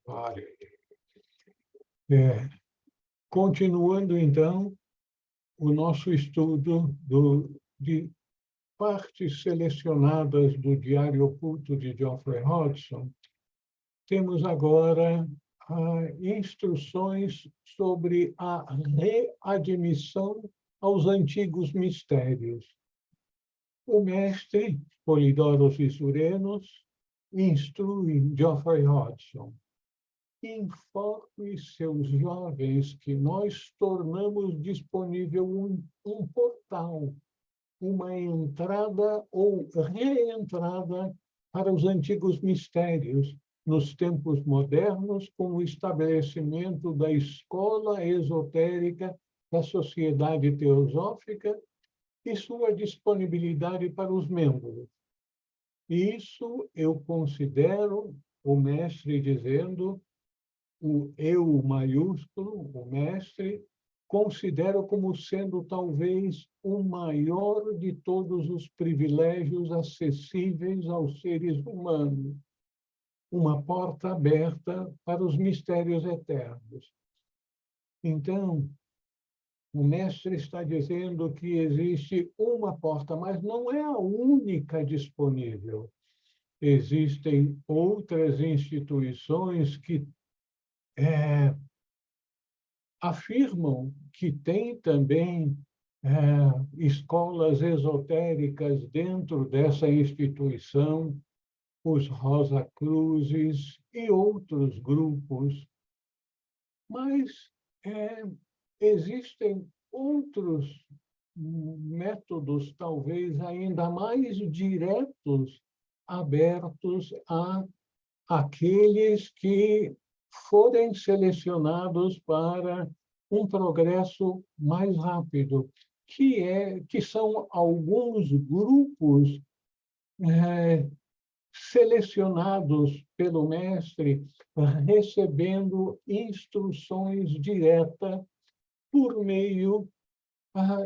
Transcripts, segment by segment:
Vale. É, continuando, então, o nosso estudo de partes selecionadas do Diário Oculto de Geoffrey Hodgson, temos agora instruções sobre a readmissão aos antigos mistérios. O mestre Polidoro Surenos instrui Geoffrey Hodgson: informe seus jovens que nós tornamos disponível um portal, uma entrada ou reentrada para os antigos mistérios, nos tempos modernos, com o estabelecimento da escola esotérica da Sociedade Teosófica e sua disponibilidade para os membros. Isso eu considero, o mestre dizendo, o eu maiúsculo, o mestre, considero como sendo talvez o maior de todos os privilégios acessíveis aos seres humanos, uma porta aberta para os mistérios eternos. Então, o mestre está dizendo que existe uma porta, mas não é a única disponível. Existem outras instituições que afirmam que tem também escolas esotéricas dentro dessa instituição, os Rosa Cruzes e outros grupos, mas existem outros métodos, talvez ainda mais diretos, abertos a aqueles que forem selecionados para um progresso mais rápido, que são alguns grupos selecionados pelo mestre, recebendo instruções diretas por meio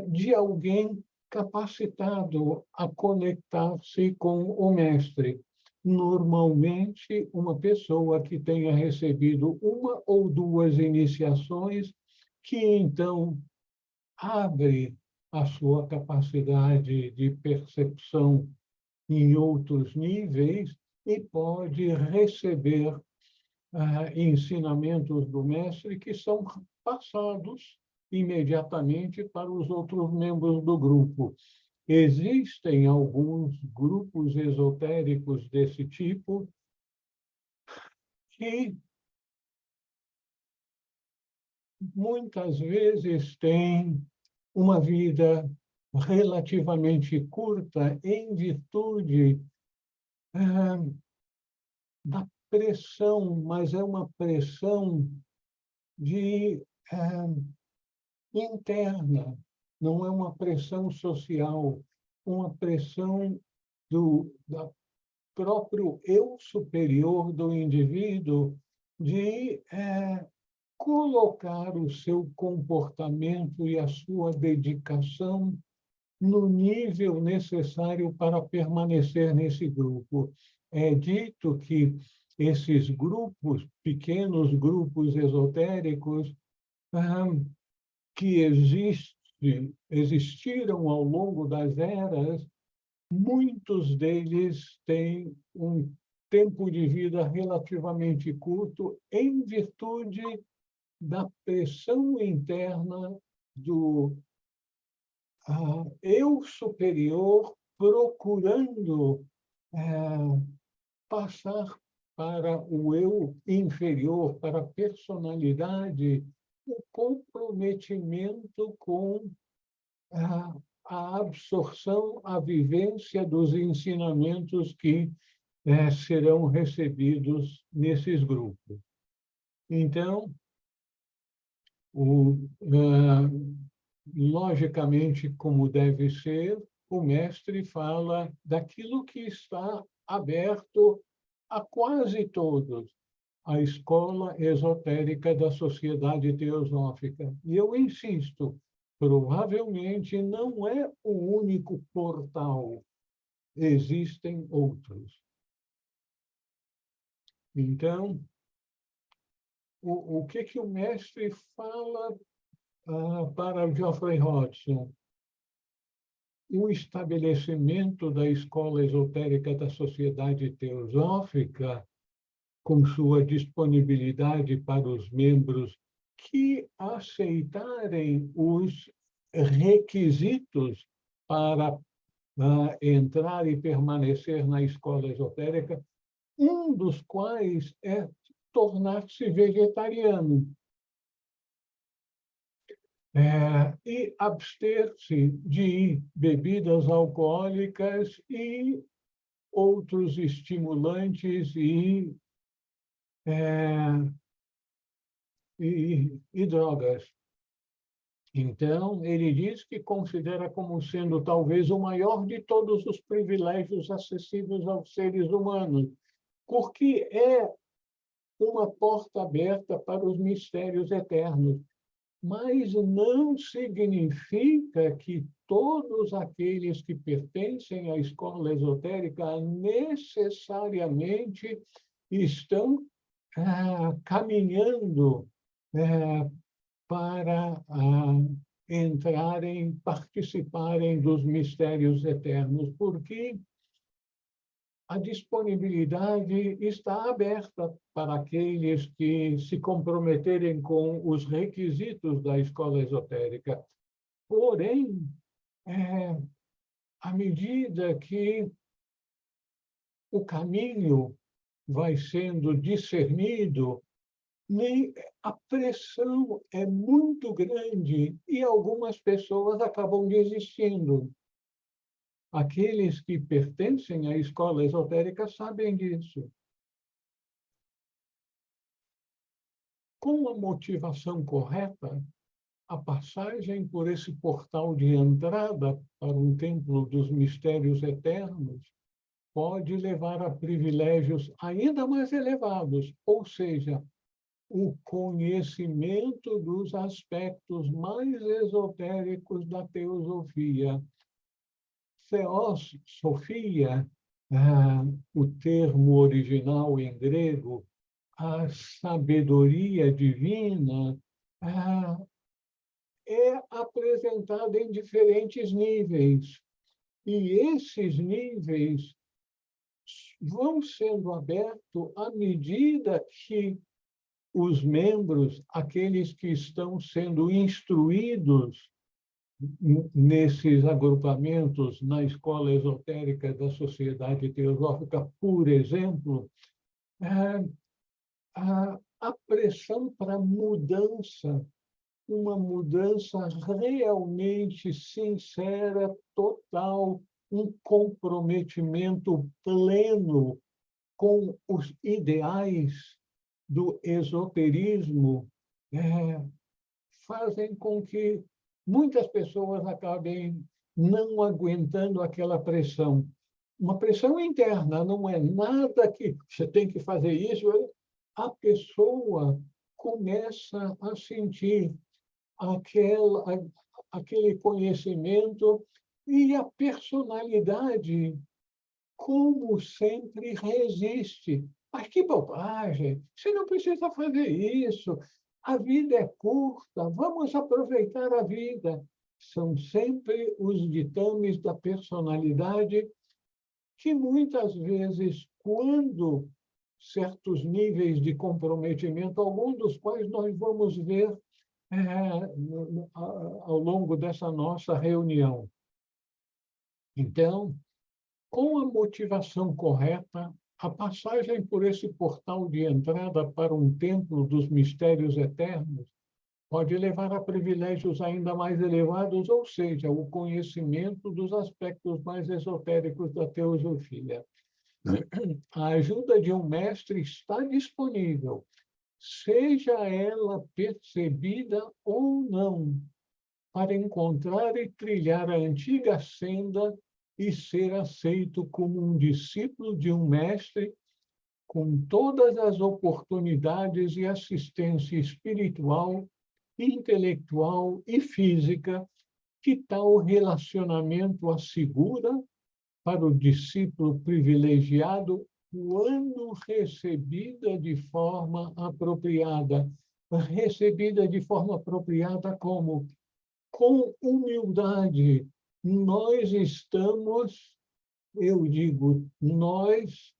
de alguém capacitado a conectar-se com o mestre. Normalmente, uma pessoa que tenha recebido uma ou duas iniciações, que então abre a sua capacidade de percepção em outros níveis e pode receber ensinamentos do mestre que são passados imediatamente para os outros membros do grupo. Existem alguns grupos esotéricos desse tipo que muitas vezes têm uma vida relativamente curta em virtude da pressão, mas é uma pressão de interna, não é uma pressão social, uma pressão da próprio eu superior do indivíduo de colocar o seu comportamento e a sua dedicação no nível necessário para permanecer nesse grupo. É dito que esses grupos, pequenos grupos esotéricos, que existiram ao longo das eras, muitos deles têm um tempo de vida relativamente curto em virtude da pressão interna do eu superior procurando passar para o eu inferior, para a personalidade, o comprometimento com a absorção, a vivência dos ensinamentos que serão recebidos nesses grupos. Então, logicamente, como deve ser, o mestre fala daquilo que está aberto a quase todos, a escola esotérica da Sociedade Teosófica. E eu insisto, provavelmente não é o único portal, existem outros. Então, o que o mestre fala para Geoffrey Hodgson? O estabelecimento da escola esotérica da Sociedade Teosófica, com sua disponibilidade para os membros que aceitarem os requisitos para entrar e permanecer na escola esotérica, um dos quais é tornar-se vegetariano e abster-se de bebidas alcoólicas e outros estimulantes e drogas. Então, ele diz que considera como sendo talvez o maior de todos os privilégios acessíveis aos seres humanos, porque é uma porta aberta para os mistérios eternos. Mas não significa que todos aqueles que pertencem à escola esotérica necessariamente estão caminhando para entrarem, participarem dos mistérios eternos, porque a disponibilidade está aberta para aqueles que se comprometerem com os requisitos da escola esotérica. Porém, à medida que o caminho vai sendo discernido, a pressão é muito grande e algumas pessoas acabam desistindo. Aqueles que pertencem à escola esotérica sabem disso. Com a motivação correta, a passagem por esse portal de entrada para um templo dos mistérios eternos pode levar a privilégios ainda mais elevados, ou seja, o conhecimento dos aspectos mais esotéricos da teosofia. Theosofia, o termo original em grego, a sabedoria divina, é apresentada em diferentes níveis. E esses níveis vão sendo abertos à medida que os membros, aqueles que estão sendo instruídos nesses agrupamentos, na escola esotérica da Sociedade Teosófica, por exemplo, a pressão para mudança, uma mudança realmente sincera, total, um comprometimento pleno com os ideais do esoterismo, fazem com que muitas pessoas acabem não aguentando aquela pressão. Uma pressão interna, não é nada que você tem que fazer isso. A pessoa começa a sentir aquele conhecimento e a personalidade, como sempre, resiste. Mas que bobagem! Você não precisa fazer isso. A vida é curta, vamos aproveitar a vida. São sempre os ditames da personalidade que, muitas vezes, quando certos níveis de comprometimento, alguns dos quais nós vamos ver ao longo dessa nossa reunião. Então, com a motivação correta, a passagem por esse portal de entrada para um templo dos mistérios eternos pode levar a privilégios ainda mais elevados, ou seja, o conhecimento dos aspectos mais esotéricos da teosofia. A ajuda de um mestre está disponível, seja ela percebida ou não, para encontrar e trilhar a antiga senda e ser aceito como um discípulo de um mestre com todas as oportunidades e assistência espiritual, intelectual e física que tal relacionamento assegura para o discípulo privilegiado quando recebida de forma apropriada. Recebida de forma apropriada como? Com humildade. Nós estamos, eu digo, nós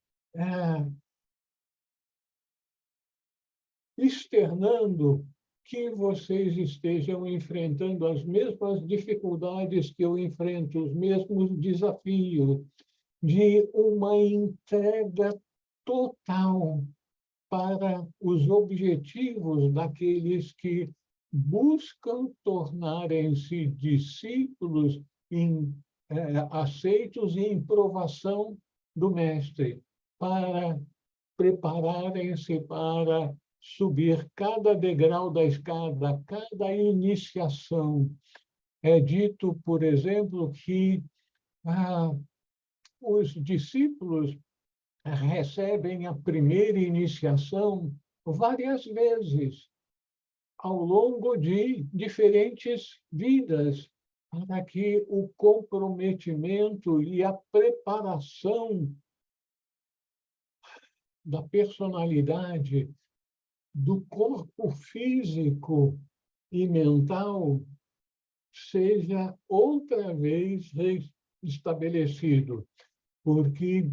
externando que vocês estejam enfrentando as mesmas dificuldades que eu enfrento, os mesmos desafios, de uma entrega total para os objetivos daqueles que buscam tornarem-se discípulos aceitos e em provação do Mestre, para prepararem-se para subir cada degrau da escada, cada iniciação. É dito, por exemplo, que os discípulos recebem a primeira iniciação várias vezes ao longo de diferentes vidas, para que o comprometimento e a preparação da personalidade, do corpo físico e mental seja outra vez estabelecido, porque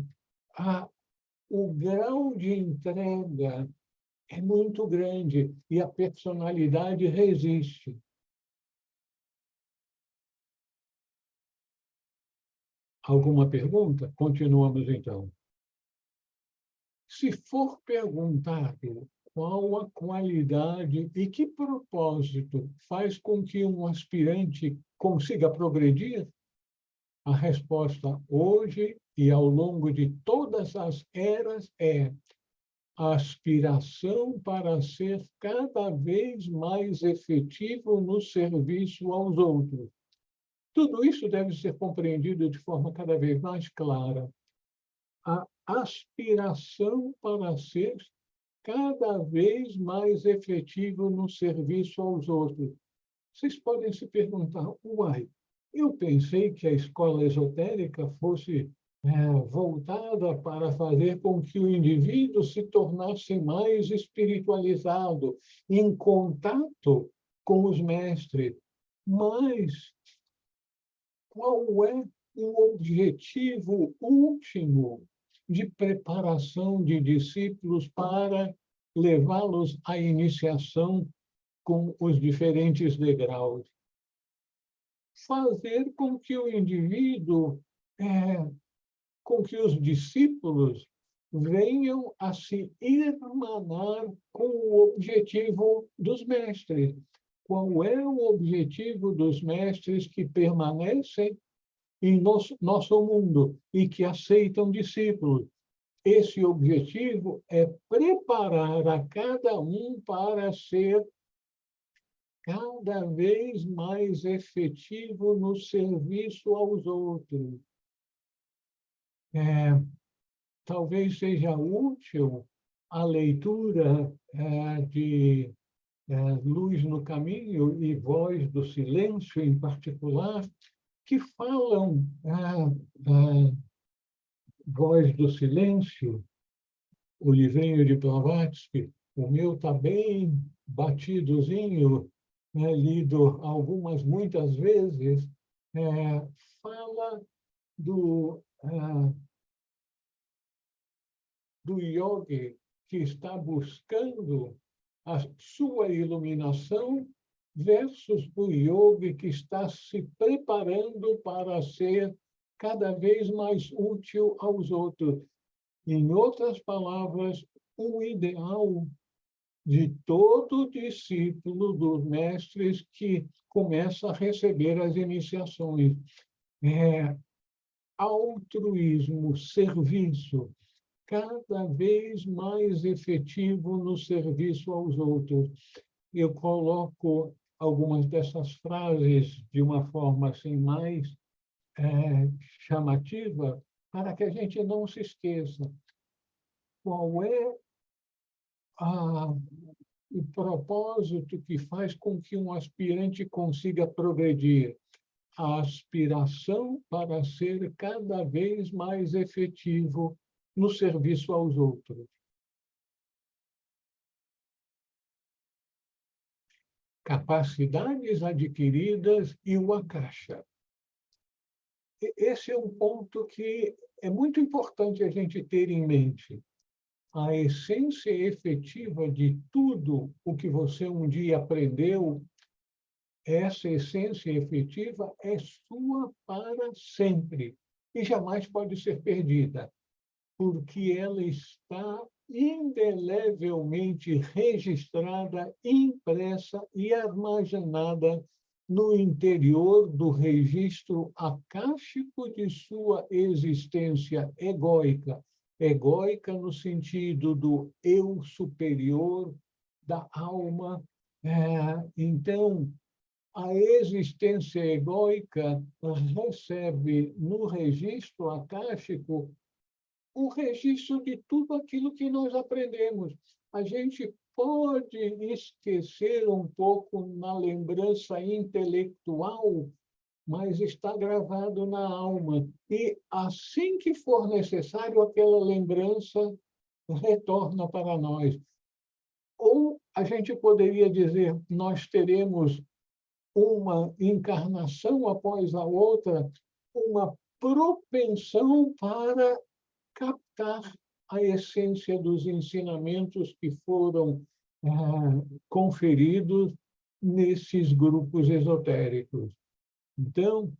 o grau de entrega é muito grande e a personalidade resiste. Alguma pergunta? Continuamos, então. Se for perguntado qual a qualidade e que propósito faz com que um aspirante consiga progredir, a resposta hoje e ao longo de todas as eras é a aspiração para ser cada vez mais efetivo no serviço aos outros. Tudo isso deve ser compreendido de forma cada vez mais clara. A aspiração para ser cada vez mais efetivo no serviço aos outros. Vocês podem se perguntar, uai, eu pensei que a escola esotérica fosse voltada para fazer com que o indivíduo se tornasse mais espiritualizado, em contato com os mestres. Mas qual é o objetivo último de preparação de discípulos para levá-los à iniciação com os diferentes degraus? Fazer com que o indivíduo, com que os discípulos venham a se irmanar com o objetivo dos mestres. Qual é o objetivo dos mestres que permanecem em nosso mundo e que aceitam discípulos? Esse objetivo é preparar a cada um para ser cada vez mais efetivo no serviço aos outros. Talvez seja útil a leitura de Luz no Caminho e Voz do Silêncio, em particular, que falam Voz do Silêncio, o livrinho de Blavatsky. O meu está bem batidozinho, lido muitas vezes, fala do yogi que está buscando a sua iluminação versus o yogi que está se preparando para ser cada vez mais útil aos outros. Em outras palavras, o ideal de todo discípulo dos mestres que começa a receber as iniciações é altruísmo, serviço, cada vez mais efetivo no serviço aos outros. Eu coloco algumas dessas frases de uma forma assim mais chamativa, para que a gente não se esqueça. Qual é o propósito que faz com que um aspirante consiga progredir? A aspiração para ser cada vez mais efetivo no serviço aos outros. Capacidades adquiridas e o akasha. Esse é um ponto que é muito importante a gente ter em mente. A essência efetiva de tudo o que você um dia aprendeu, essa essência efetiva é sua para sempre e jamais pode ser perdida, porque ela está indelevelmente registrada, impressa e armazenada no interior do registro akáshico de sua existência egóica. Egóica no sentido do eu superior, da alma. Então, a existência egóica recebe no registro akáshico o registro de tudo aquilo que nós aprendemos. A gente pode esquecer um pouco na lembrança intelectual, mas está gravado na alma. E, assim que for necessário, aquela lembrança retorna para nós. Ou a gente poderia dizer, nós teremos uma encarnação após a outra, uma propensão para captar a essência dos ensinamentos que foram conferidos nesses grupos esotéricos. Então,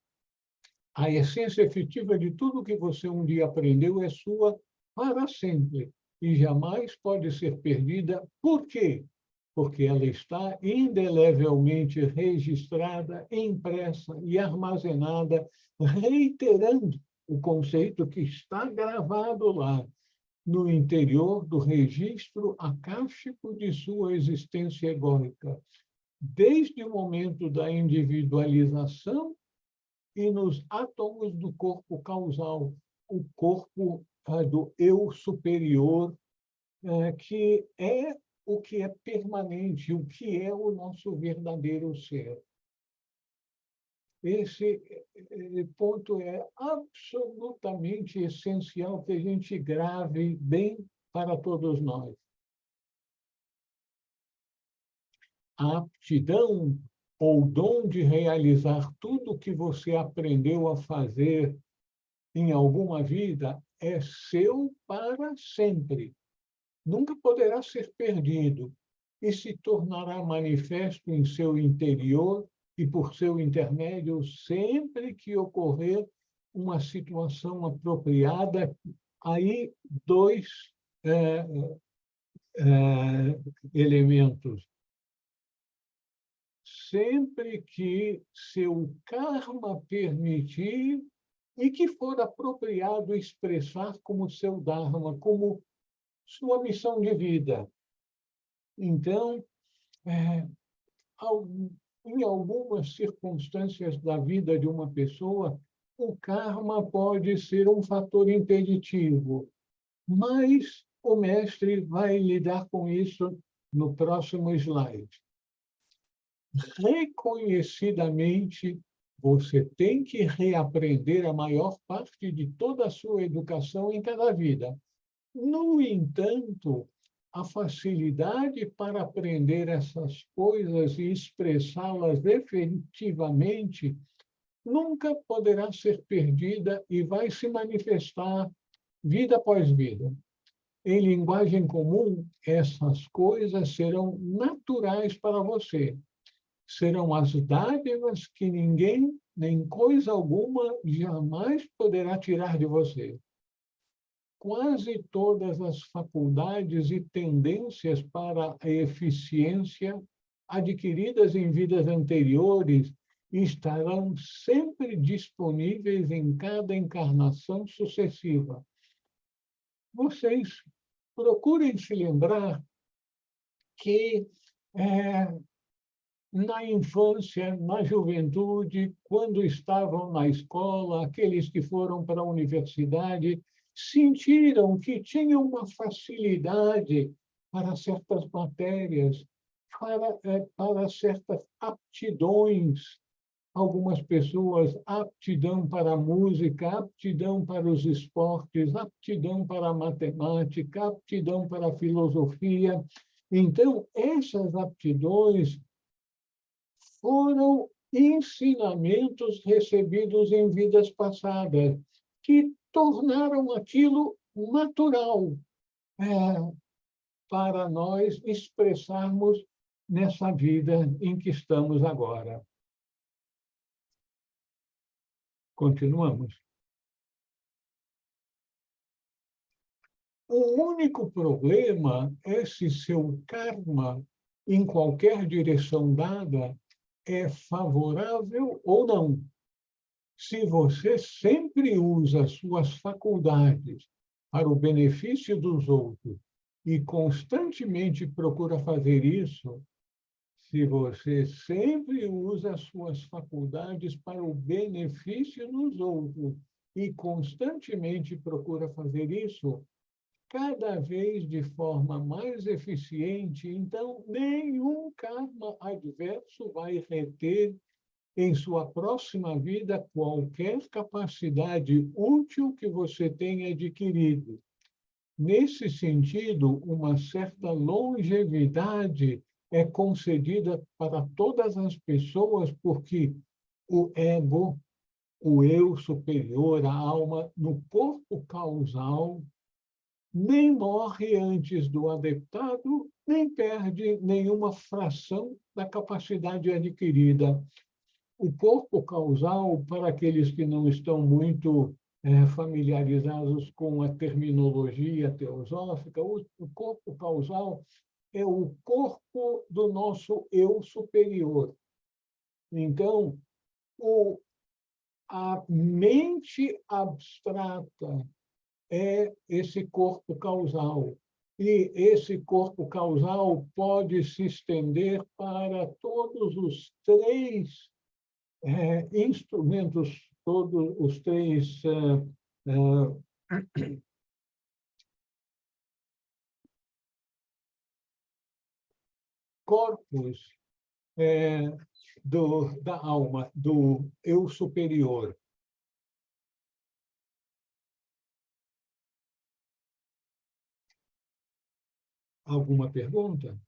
a essência efetiva de tudo que você um dia aprendeu é sua para sempre e jamais pode ser perdida. Por quê? Porque ela está indelevelmente registrada, impressa e armazenada, reiterando o conceito que está gravado lá, no interior do registro akáshico de sua existência egóica, desde o momento da individualização e nos átomos do corpo causal, o corpo do eu superior, que é o que é permanente, o que é o nosso verdadeiro ser. Esse ponto é absolutamente essencial que a gente grave bem para todos nós. A aptidão ou dom de realizar tudo o que você aprendeu a fazer em alguma vida é seu para sempre. Nunca poderá ser perdido e se tornará manifesto em seu interior e por seu intermédio sempre que ocorrer uma situação apropriada. Aí, dois elementos. Sempre que seu karma permitir e que for apropriado expressar como seu dharma, como sua missão de vida. Então, em algumas circunstâncias da vida de uma pessoa, o karma pode ser um fator impeditivo, mas o mestre vai lidar com isso no próximo slide. Reconhecidamente, você tem que reaprender a maior parte de toda a sua educação em cada vida. No entanto, a facilidade para aprender essas coisas e expressá-las efetivamente nunca poderá ser perdida e vai se manifestar vida após vida. Em linguagem comum, essas coisas serão naturais para você. Serão as dádivas que ninguém, nem coisa alguma, jamais poderá tirar de você. Quase todas as faculdades e tendências para a eficiência adquiridas em vidas anteriores estarão sempre disponíveis em cada encarnação sucessiva. Vocês procurem se lembrar que na infância, na juventude, quando estavam na escola, aqueles que foram para a universidade, sentiram que tinham uma facilidade para certas matérias, para certas aptidões, algumas pessoas, aptidão para a música, aptidão para os esportes, aptidão para a matemática, aptidão para a filosofia. Então, essas aptidões foram ensinamentos recebidos em vidas passadas, que tornaram aquilo natural para nós expressarmos nessa vida em que estamos agora. Continuamos. O único problema é se seu karma, em qualquer direção dada, é favorável ou não. Se você sempre usa suas faculdades para o benefício dos outros e constantemente procura fazer isso, se você sempre usa suas faculdades para o benefício dos outros e constantemente procura fazer isso, cada vez de forma mais eficiente, então nenhum karma adverso vai reter em sua próxima vida qualquer capacidade útil que você tenha adquirido. Nesse sentido, uma certa longevidade é concedida para todas as pessoas, porque o ego, o eu superior, a alma, no corpo causal, nem morre antes do adeptado, nem perde nenhuma fração da capacidade adquirida. O corpo causal, para aqueles que não estão muito familiarizados com a terminologia teosófica, o corpo causal é o corpo do nosso eu superior. Então, a mente abstrata é esse corpo causal. E esse corpo causal pode se estender para todos os três instrumentos, todos os três corpos da alma, do eu superior. Alguma pergunta?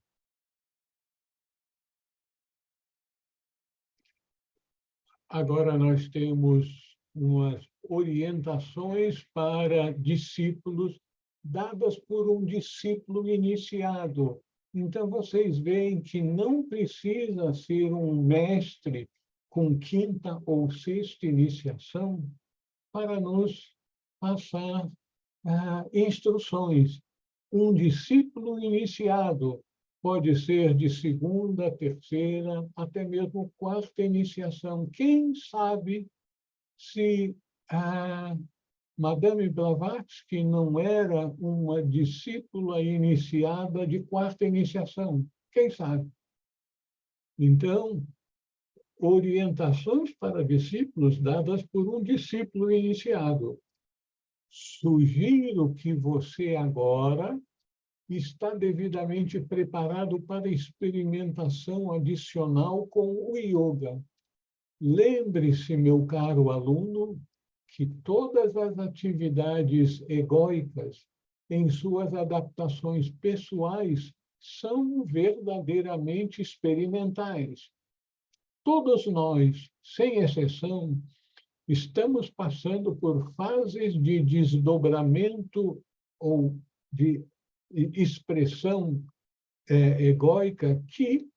Agora nós temos umas orientações para discípulos dadas por um discípulo iniciado. Então, vocês veem que não precisa ser um mestre com quinta ou sexta iniciação para nos passar instruções. Um discípulo iniciado pode ser de segunda, terceira, até mesmo quarta iniciação. Quem sabe se a Madame Blavatsky não era uma discípula iniciada de quarta iniciação? Quem sabe? Então, orientações para discípulos dadas por um discípulo iniciado. Sugiro que você agora está devidamente preparado para experimentação adicional com o yoga. Lembre-se, meu caro aluno, que todas as atividades egóicas, em suas adaptações pessoais, são verdadeiramente experimentais. Todos nós, sem exceção, estamos passando por fases de desdobramento ou de expressão egóica que,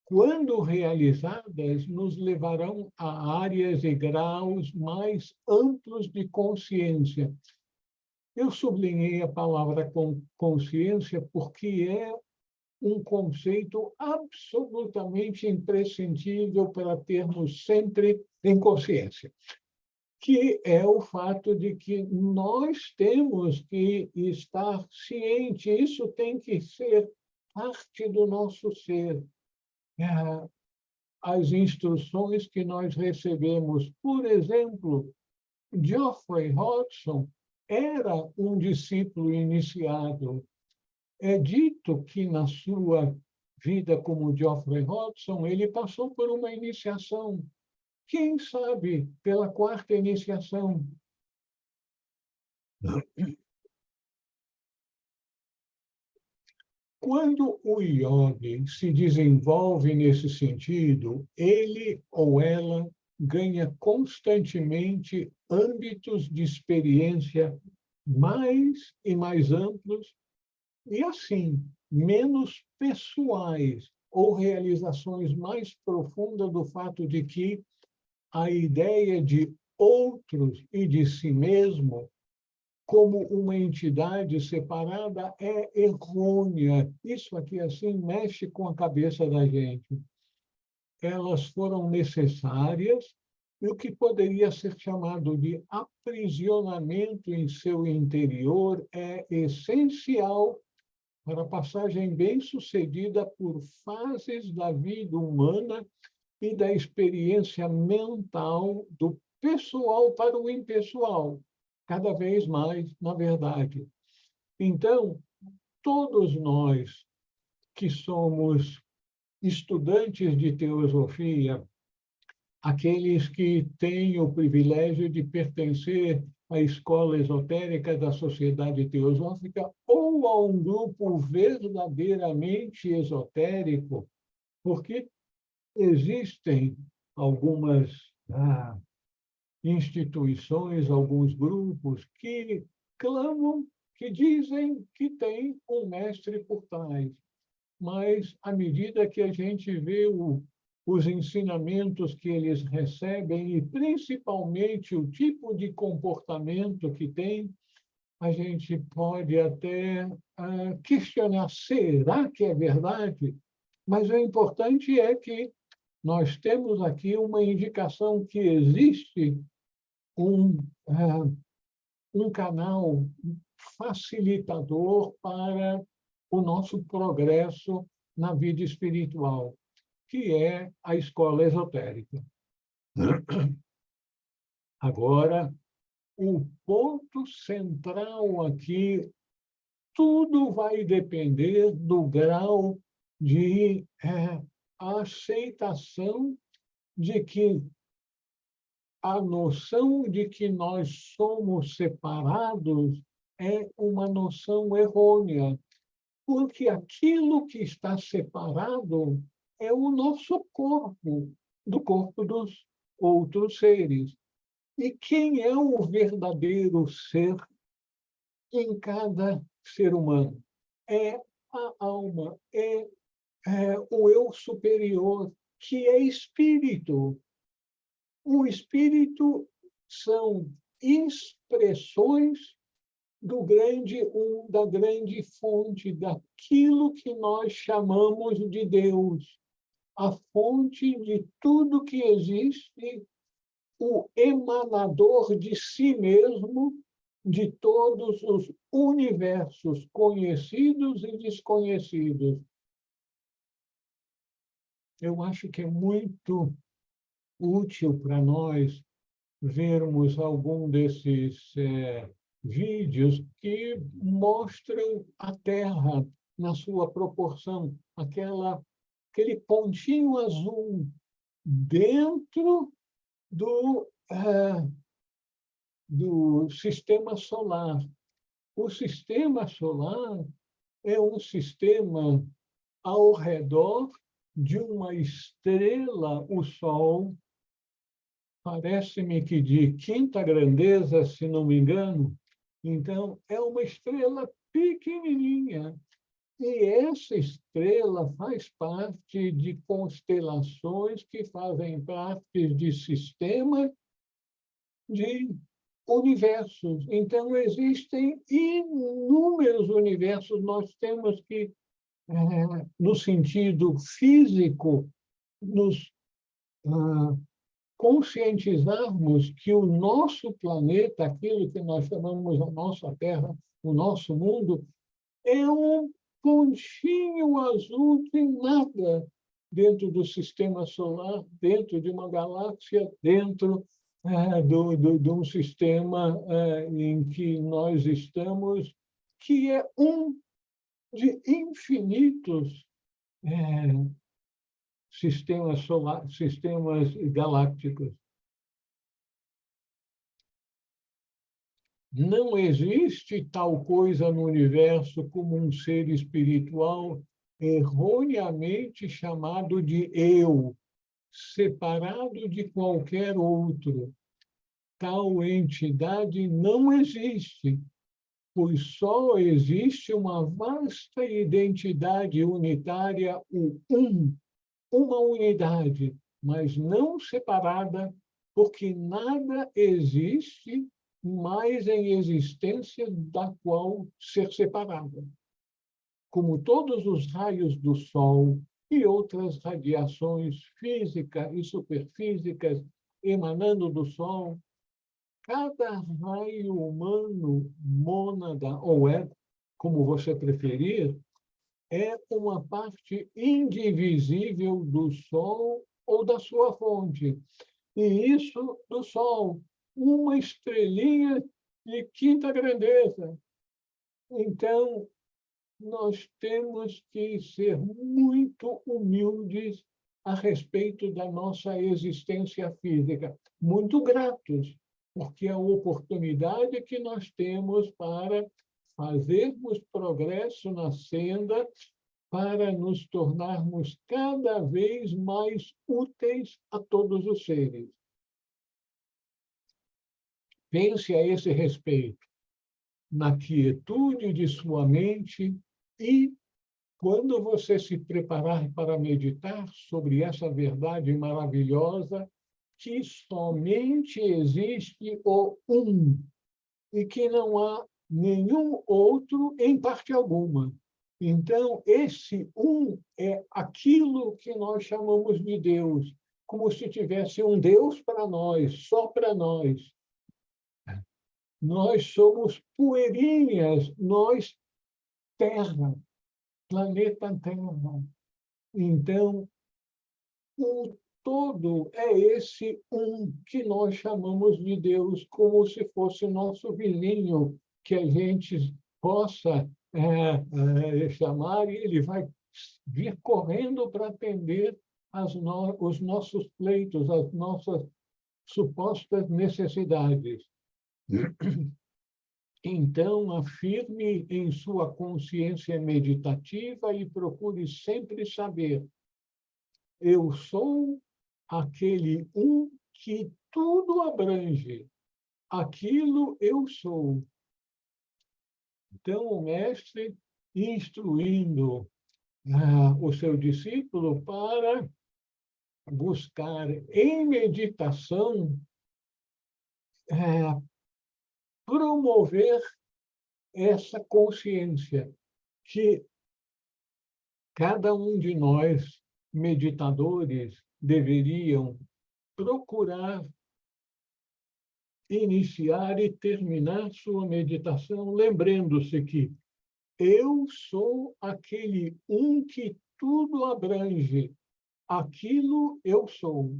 quando realizadas, nos levarão a áreas e graus mais amplos de consciência. Eu sublinhei a palavra consciência porque é um conceito absolutamente imprescindível para termos sempre em consciência, que é o fato de que nós temos que estar ciente, isso tem que ser parte do nosso ser. As instruções que nós recebemos, por exemplo, Geoffrey Hodgson era um discípulo iniciado. É dito que na sua vida como Geoffrey Hodgson, ele passou por uma iniciação. quem sabe pela quarta iniciação. Quando o yogi se desenvolve nesse sentido, ele ou ela ganha constantemente âmbitos de experiência mais e mais amplos e, assim, menos pessoais ou realizações mais profundas do fato de que a ideia de outros e de si mesmo como uma entidade separada é errônea. Isso aqui, assim, mexe com a cabeça da gente. Elas foram necessárias e o que poderia ser chamado de aprisionamento em seu interior é essencial para a passagem bem-sucedida por fases da vida humana e da experiência mental do pessoal para o impessoal, cada vez mais, na verdade. Então, todos nós que somos estudantes de teosofia, aqueles que têm o privilégio de pertencer à escola esotérica da Sociedade Teosófica ou a um grupo verdadeiramente esotérico, porque existem algumas instituições, alguns grupos que clamam, que dizem que tem um mestre por trás. Mas, à medida que a gente vê os ensinamentos que eles recebem e, principalmente, o tipo de comportamento que tem, a gente pode até questionar, será que é verdade? Mas o importante é que nós temos aqui uma indicação que existe um canal facilitador para o nosso progresso na vida espiritual, que é a escola esotérica. Agora, o ponto central aqui, tudo vai depender do grau de aceitação de que a noção de que nós somos separados é uma noção errônea, porque aquilo que está separado é o nosso corpo, do corpo dos outros seres. E quem é o verdadeiro ser em cada ser humano? É a alma, é o eu superior, que é espírito. O espírito são expressões do grande da grande fonte, daquilo que nós chamamos de Deus, a fonte de tudo que existe, o emanador de si mesmo, de todos os universos conhecidos e desconhecidos. Eu acho que é muito útil para nós vermos algum desses vídeos que mostram a Terra na sua proporção, aquele pontinho azul dentro do sistema solar. O sistema solar é um sistema ao redor de uma estrela, o Sol, parece-me que de quinta grandeza, se não me engano. Então, é uma estrela pequenininha. E essa estrela faz parte de constelações que fazem parte de sistemas de universos. Então, existem inúmeros universos. Nós temos que, no sentido físico, nos conscientizarmos que o nosso planeta, aquilo que nós chamamos a nossa Terra, o nosso mundo, é um pontinho azul de nada dentro do sistema solar, dentro de uma galáxia, dentro de um sistema em que nós estamos, que é um de infinitos sistemas galácticos. Não existe tal coisa no universo como um ser espiritual erroneamente chamado de eu, separado de qualquer outro. Tal entidade não existe, pois só existe uma vasta identidade unitária, o uma unidade, mas não separada, porque nada existe mais em existência da qual ser separada. Como todos os raios do Sol e outras radiações físicas e superfísicas emanando do Sol, cada raio humano, mônada ou como você preferir, é uma parte indivisível do Sol ou da sua fonte. E isso do Sol, uma estrelinha de quinta grandeza. Então, nós temos que ser muito humildes a respeito da nossa existência física, muito gratos, porque é a oportunidade que nós temos para fazermos progresso na senda, para nos tornarmos cada vez mais úteis a todos os seres. Pense a esse respeito, na quietude de sua mente e, quando você se preparar para meditar sobre essa verdade maravilhosa, que somente existe o e que não há nenhum outro em parte alguma. Então, esse é aquilo que nós chamamos de Deus, como se tivesse um Deus para nós, só para nós. Nós somos poeirinhas, nós, Terra, planeta Terra. Então, o todo é esse que nós chamamos de Deus, como se fosse nosso vizinho, que a gente possa chamar, e ele vai vir correndo para atender os nossos pleitos, as nossas supostas necessidades. Então, afirme em sua consciência meditativa e procure sempre saber: eu sou aquele que tudo abrange. Aquilo eu sou. Então, o mestre instruindo o seu discípulo para buscar em meditação promover essa consciência que cada um de nós, meditadores, deveriam procurar iniciar e terminar sua meditação, lembrando-se que eu sou aquele que tudo abrange. Aquilo eu sou.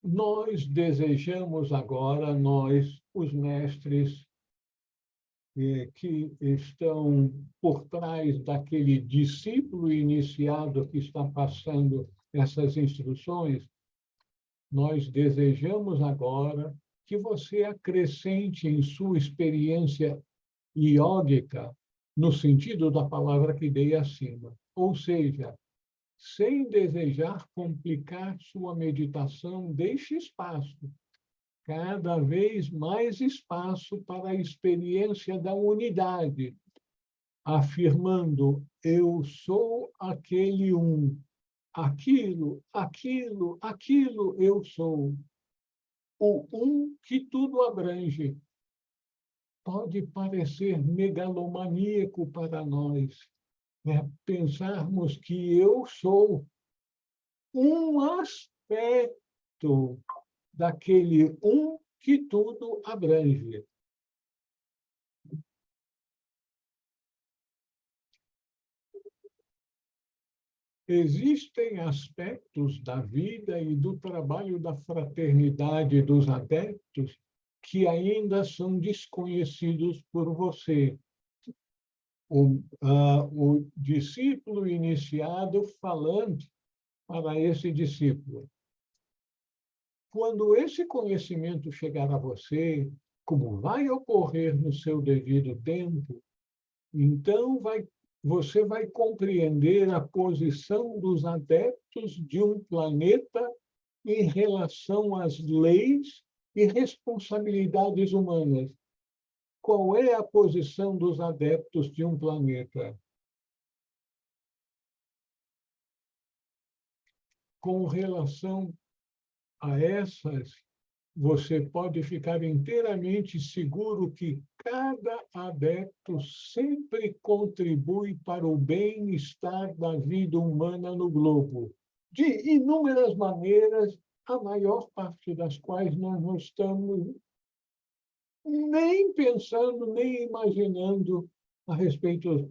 Nós desejamos agora, nós, os mestres que estão por trás daquele discípulo iniciado que está passando essas instruções, nós desejamos agora que você acrescente em sua experiência iógica, no sentido da palavra que dei acima. Ou seja, sem desejar complicar sua meditação, deixe espaço, cada vez mais espaço para a experiência da unidade, afirmando: eu sou aquele aquilo eu sou. O que tudo abrange. Pode parecer megalomaníaco para nós, pensarmos que eu sou um aspecto daquele que tudo abrange. Existem aspectos da vida e do trabalho da fraternidade dos adeptos que ainda são desconhecidos por você. o discípulo iniciado falando para esse discípulo. Quando esse conhecimento chegar a você, como vai ocorrer no seu devido tempo, então você vai compreender a posição dos adeptos de um planeta em relação às leis e responsabilidades humanas. Qual é a posição dos adeptos de um planeta? Com relação a essas, você pode ficar inteiramente seguro que cada adepto sempre contribui para o bem-estar da vida humana no globo, de inúmeras maneiras, a maior parte das quais nós não estamos nem pensando, nem imaginando a respeito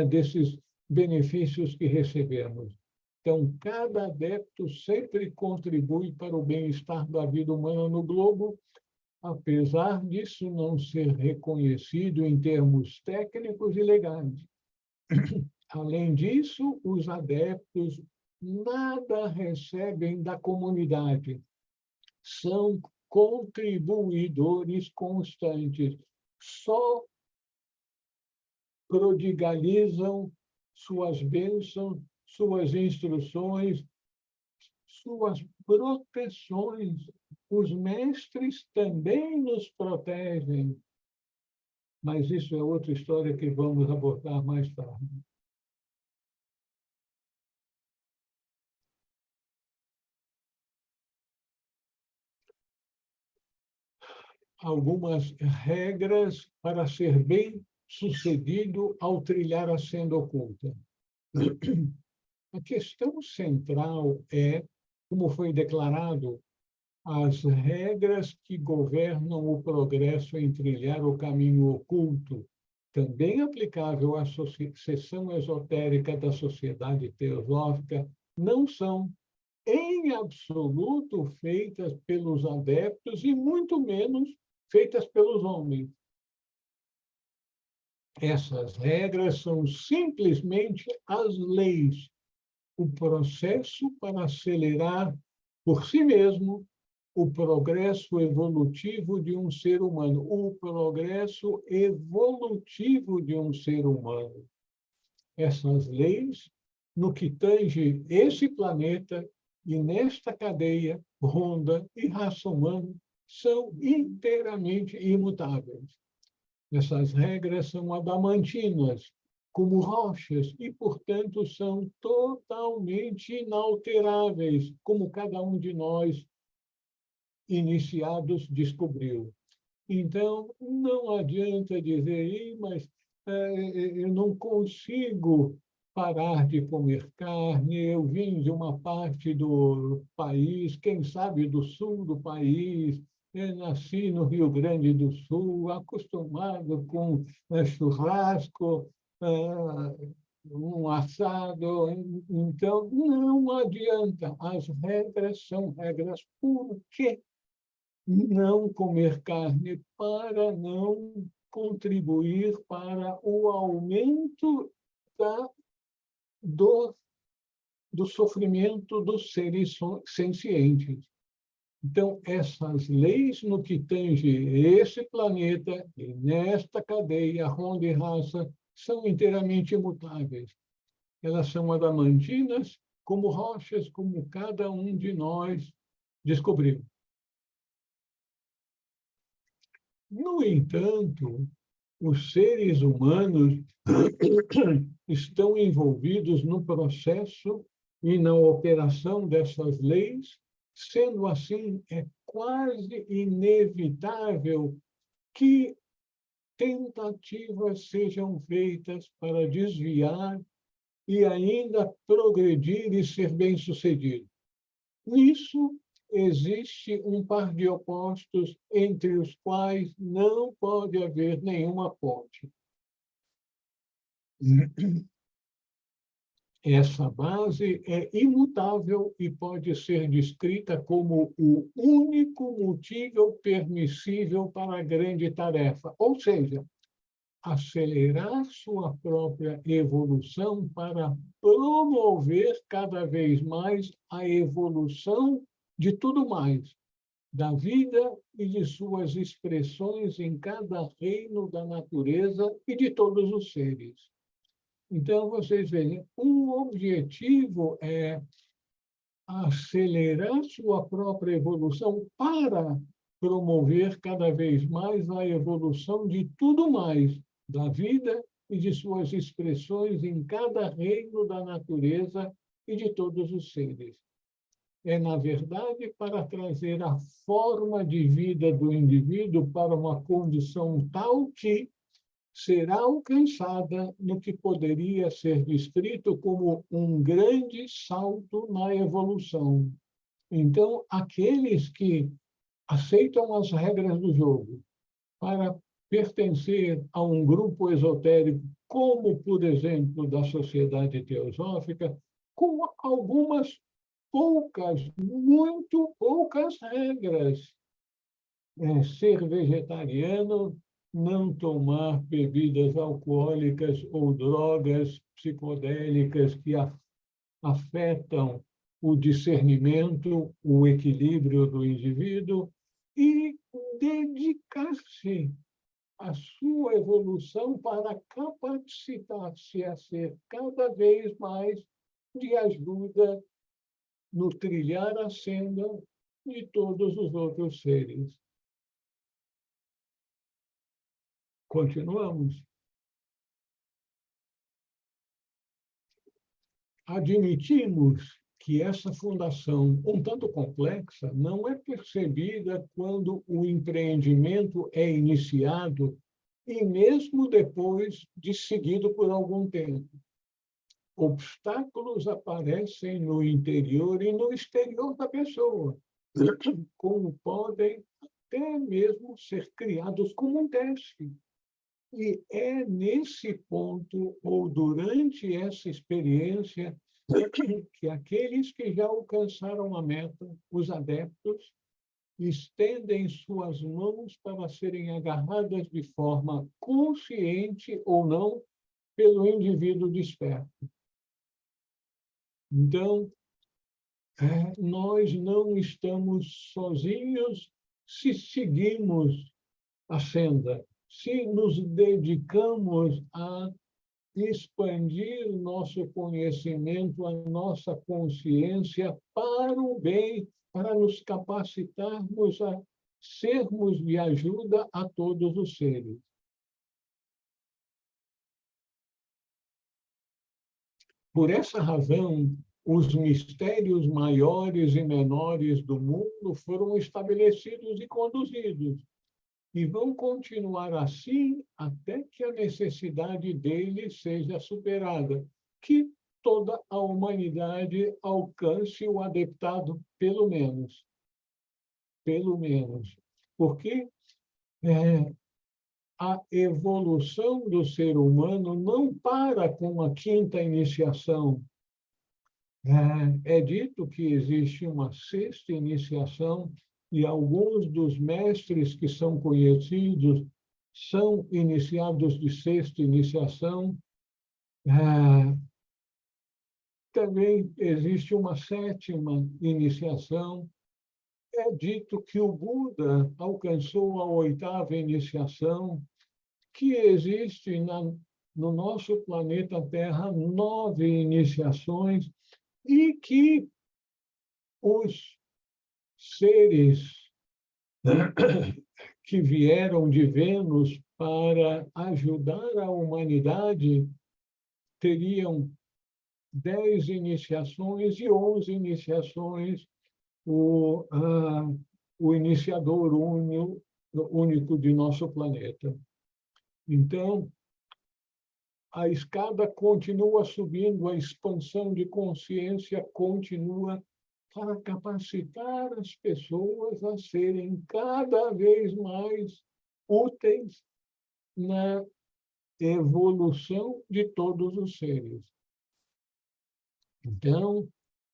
desses benefícios que recebemos. Então, cada adepto sempre contribui para o bem-estar da vida humana no globo, apesar disso não ser reconhecido em termos técnicos e legais. Além disso, os adeptos nada recebem da comunidade. São contribuidores constantes. Só prodigalizam suas bênçãos, suas instruções, suas proteções. Os mestres também nos protegem. Mas isso é outra história que vamos abordar mais tarde. Algumas regras para ser bem-sucedido ao trilhar a senda oculta. A questão central é, como foi declarado, as regras que governam o progresso em trilhar o caminho oculto, também aplicável à seção esotérica da Sociedade Teosófica, não são, em absoluto, feitas pelos adeptos e muito menos feitas pelos homens. Essas regras são simplesmente as leis, o processo para acelerar por si mesmo o progresso evolutivo de um ser humano, o progresso evolutivo de um ser humano. Essas leis, no que tange esse planeta e nesta cadeia, ronda e raça humana, são inteiramente imutáveis. Essas regras são adamantinas, como rochas, e, portanto, são totalmente inalteráveis, como cada um de nós, iniciados, descobriu. Então, não adianta dizer, mas eu não consigo parar de comer carne, eu vim de uma parte do país, quem sabe do sul do país, eu nasci no Rio Grande do Sul, acostumado com churrasco, um assado. Então, não adianta. As regras são regras. Por quê? Não comer carne para não contribuir para o aumento da dor, do sofrimento dos seres sencientes. Então, essas leis, no que tange esse planeta, e nesta cadeia, ronda e raça, são inteiramente imutáveis. Elas são adamantinas, como rochas, como cada um de nós descobriu. No entanto, os seres humanos estão envolvidos no processo e na operação dessas leis. Sendo assim, é quase inevitável que tentativas sejam feitas para desviar e ainda progredir e ser bem-sucedido. Nisso, existe um par de opostos entre os quais não pode haver nenhuma ponte. Essa base é imutável e pode ser descrita como o único motivo permissível para a grande tarefa. Ou seja, acelerar sua própria evolução para promover cada vez mais a evolução de tudo mais, da vida e de suas expressões em cada reino da natureza e de todos os seres. Então, vocês veem, o objetivo é acelerar sua própria evolução para promover cada vez mais a evolução de tudo mais, da vida e de suas expressões em cada reino da natureza e de todos os seres. É, na verdade, para trazer a forma de vida do indivíduo para uma condição tal que será alcançada no que poderia ser descrito como um grande salto na evolução. Então, aqueles que aceitam as regras do jogo para pertencer a um grupo esotérico, como, por exemplo, da Sociedade Teosófica, com algumas poucas, muito poucas regras. Ser vegetariano, não tomar bebidas alcoólicas ou drogas psicodélicas que afetam o discernimento, o equilíbrio do indivíduo e dedicar-se à sua evolução para capacitar-se a ser cada vez mais de ajuda no trilhar a senda de todos os outros seres. Continuamos. Admitimos que essa fundação, um tanto complexa, não é percebida quando o empreendimento é iniciado e mesmo depois de seguido por algum tempo. Obstáculos aparecem no interior e no exterior da pessoa, como podem até mesmo ser criados como um teste. E é nesse ponto, ou durante essa experiência, que aqueles que já alcançaram a meta, os adeptos, estendem suas mãos para serem agarradas de forma consciente ou não pelo indivíduo desperto. Então, nós não estamos sozinhos se seguimos a senda, se nos dedicamos a expandir nosso conhecimento, a nossa consciência para o bem, para nos capacitarmos a sermos de ajuda a todos os seres. Por essa razão, os mistérios maiores e menores do mundo foram estabelecidos e conduzidos, e vão continuar assim até que a necessidade deles seja superada, que toda a humanidade alcance o adeptado, pelo menos. Pelo menos. Porque a evolução do ser humano não para com a quinta iniciação. É dito que existe uma sexta iniciação e alguns dos mestres que são conhecidos são iniciados de sexta iniciação. Também existe uma sétima iniciação. É dito que o Buda alcançou a oitava iniciação, que existe no nosso planeta Terra 9 iniciações, e que os seres que vieram de Vênus para ajudar a humanidade teriam 10 iniciações e 11 iniciações, o iniciador único de nosso planeta. Então, a escada continua subindo, a expansão de consciência continua para capacitar as pessoas a serem cada vez mais úteis na evolução de todos os seres. Então,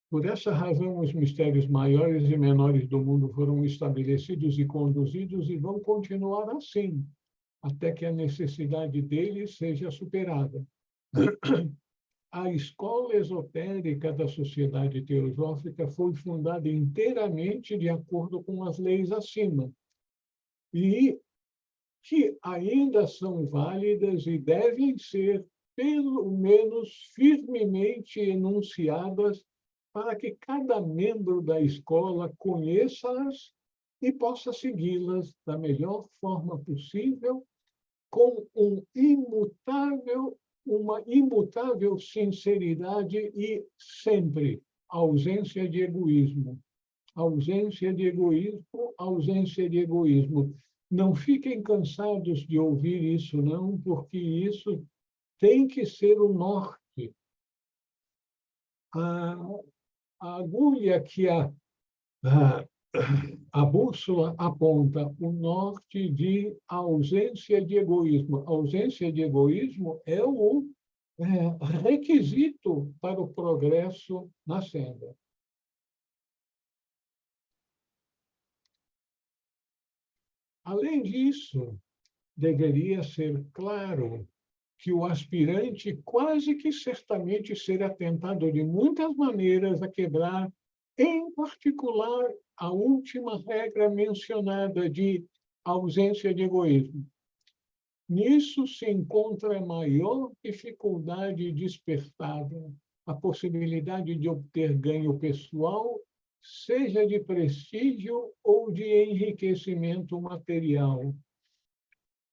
por essa razão, os mistérios maiores e menores do mundo foram estabelecidos e conduzidos e vão continuar assim, até que a necessidade deles seja superada. A escola esotérica da Sociedade Teosófica foi fundada inteiramente de acordo com as leis acima, e que ainda são válidas e devem ser, pelo menos, firmemente enunciadas para que cada membro da escola conheça-as e possa segui-las da melhor forma possível, com uma imutável sinceridade e sempre ausência de egoísmo. Ausência de egoísmo, ausência de egoísmo. Não fiquem cansados de ouvir isso, não, porque isso tem que ser o norte. A agulha que a bússola aponta o norte de ausência de egoísmo. A ausência de egoísmo é o requisito para o progresso na senda. Além disso, deveria ser claro que o aspirante quase que certamente será tentado de muitas maneiras a quebrar, em particular, a última regra mencionada de ausência de egoísmo. Nisso se encontra a maior dificuldade despertada, a possibilidade de obter ganho pessoal, seja de prestígio ou de enriquecimento material.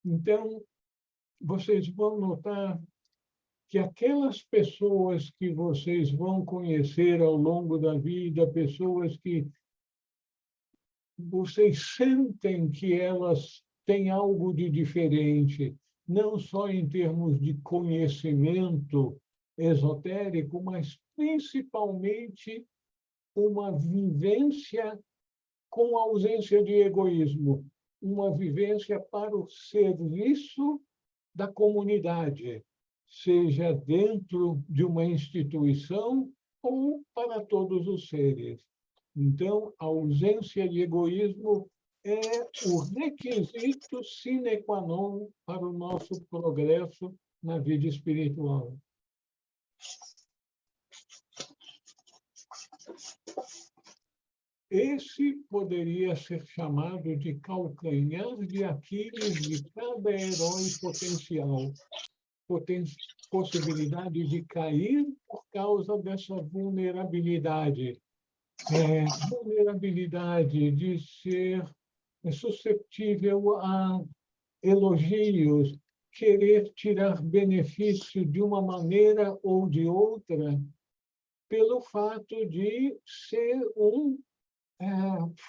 Então, vocês vão notar que aquelas pessoas que vocês vão conhecer ao longo da vida, pessoas que vocês sentem que elas têm algo de diferente, não só em termos de conhecimento esotérico, mas principalmente uma vivência com ausência de egoísmo, uma vivência para o serviço da comunidade, seja dentro de uma instituição ou para todos os seres. Então, a ausência de egoísmo é o requisito sine qua non para o nosso progresso na vida espiritual. Esse poderia ser chamado de calcanhar de Aquiles de cada herói potencial. Possibilidade de cair por causa dessa vulnerabilidade. Vulnerabilidade de ser suscetível a elogios, querer tirar benefício de uma maneira ou de outra, pelo fato de ser um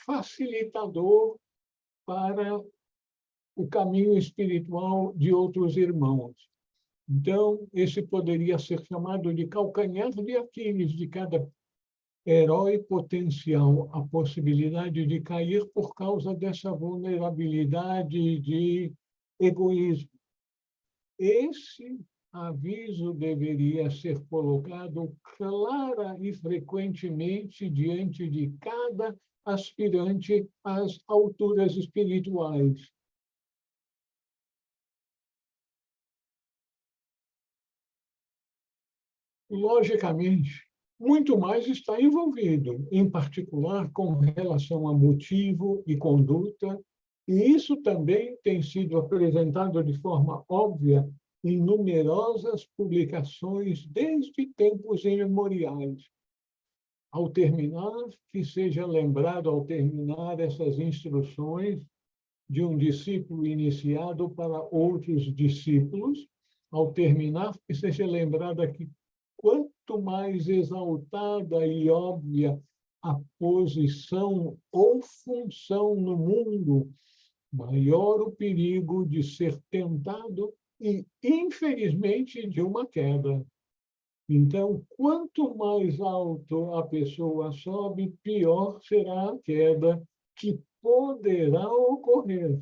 facilitador para o caminho espiritual de outros irmãos. Então, esse poderia ser chamado de calcanhar de Aquiles de cada herói potencial, a possibilidade de cair por causa dessa vulnerabilidade de egoísmo. Esse aviso deveria ser colocado clara e frequentemente diante de cada aspirante às alturas espirituais. Logicamente, muito mais está envolvido, em particular com relação a motivo e conduta, e isso também tem sido apresentado de forma óbvia em numerosas publicações desde tempos imemoriais. Ao terminar, que seja lembrado ao terminar essas instruções de um discípulo iniciado para outros discípulos, ao terminar, que seja lembrado que quanto mais exaltada e óbvia a posição ou função no mundo, maior o perigo de ser tentado e, infelizmente, de uma queda. Então, quanto mais alto a pessoa sobe, pior será a queda que poderá ocorrer.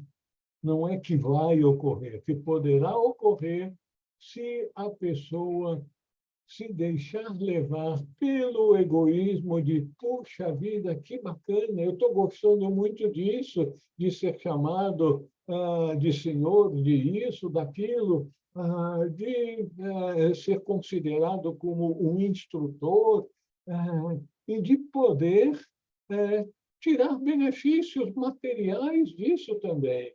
Não é que vai ocorrer, que poderá ocorrer se a pessoa se deixar levar pelo egoísmo de, puxa vida, que bacana, eu estou gostando muito disso, de ser chamado de senhor, de isso, daquilo, de ser considerado como um instrutor e de poder tirar benefícios materiais disso também.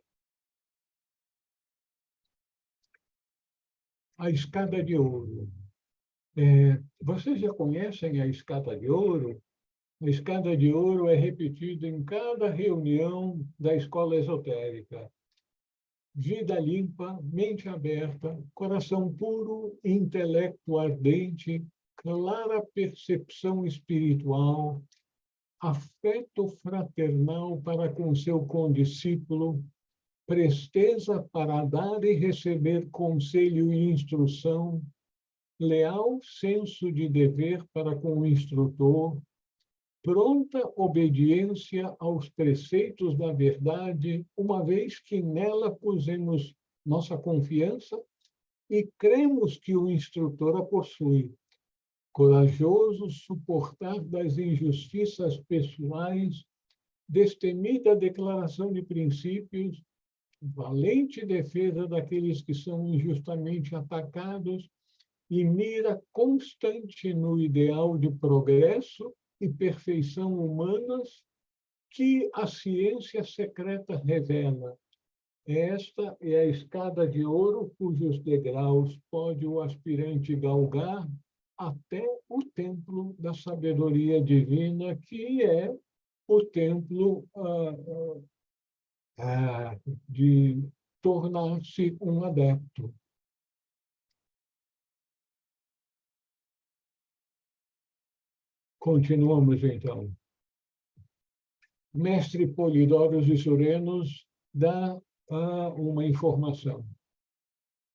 A escada de ouro. Vocês já conhecem a escada de ouro? A escada de ouro é repetida em cada reunião da escola esotérica. Vida limpa, mente aberta, coração puro, intelecto ardente, clara percepção espiritual, afeto fraternal para com seu condiscípulo, presteza para dar e receber conselho e instrução, leal senso de dever para com o instrutor, pronta obediência aos preceitos da verdade, uma vez que nela pusemos nossa confiança e cremos que o instrutor a possui. Corajoso suportar das injustiças pessoais, destemida declaração de princípios, valente defesa daqueles que são injustamente atacados e mira constante no ideal de progresso e perfeição humanas que a ciência secreta revela. Esta é a escada de ouro cujos degraus pode o aspirante galgar até o templo da sabedoria divina, que é o templo de tornar-se um adepto. Continuamos, então. Mestre Polidoro de Surenos dá uma informação.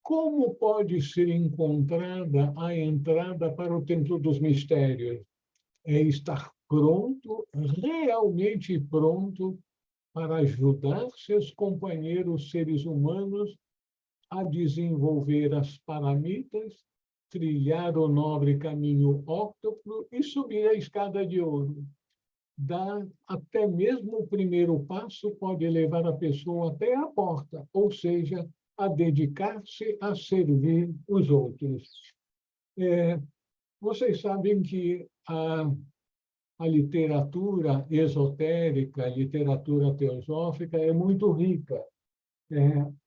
Como pode ser encontrada a entrada para o Templo dos Mistérios? É estar pronto, realmente pronto, para ajudar seus companheiros seres humanos a desenvolver as paramitas, trilhar o nobre caminho óctuplo e subir a escada de ouro. Até mesmo o primeiro passo pode levar a pessoa até a porta, ou seja, a dedicar-se a servir os outros. Vocês sabem que a literatura esotérica, a literatura teosófica é muito rica.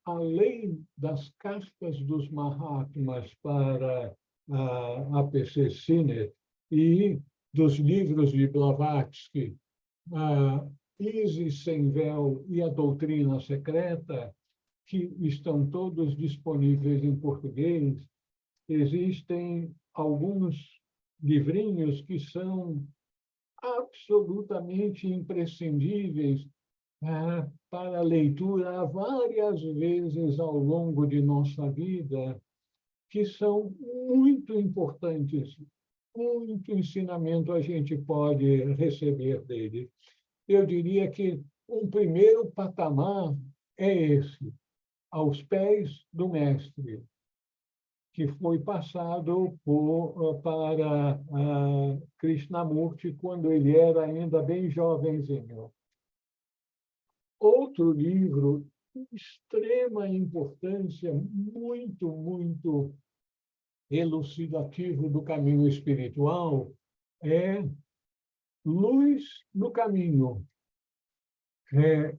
Além das cartas dos Mahatmas para a P.C. Sinnett e dos livros de Blavatsky, Isis Sem Véu e a Doutrina Secreta, que estão todos disponíveis em português, existem alguns livrinhos que são absolutamente imprescindíveis para a leitura várias vezes ao longo de nossa vida, que são muito importantes, muito ensinamento a gente pode receber dele. Eu diria que um primeiro patamar é esse, aos pés do mestre, que foi passado para Krishnamurti quando ele era ainda bem jovenzinho. Outro livro de extrema importância, muito, muito elucidativo do caminho espiritual, é Luz no Caminho.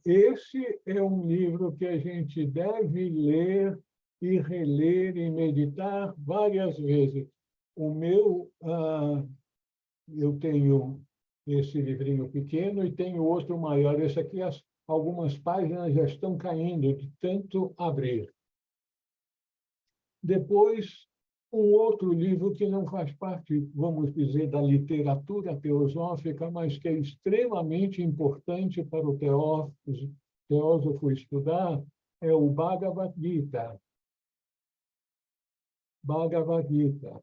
Esse é um livro que a gente deve ler e reler e meditar várias vezes. Eu tenho esse livrinho pequeno e tenho outro maior. Esse aqui, algumas páginas já estão caindo de tanto abrir. Depois, um outro livro que não faz parte, vamos dizer, da literatura teosófica, mas que é extremamente importante para o teósofo estudar, é o Bhagavad Gita. Bhagavad Gita.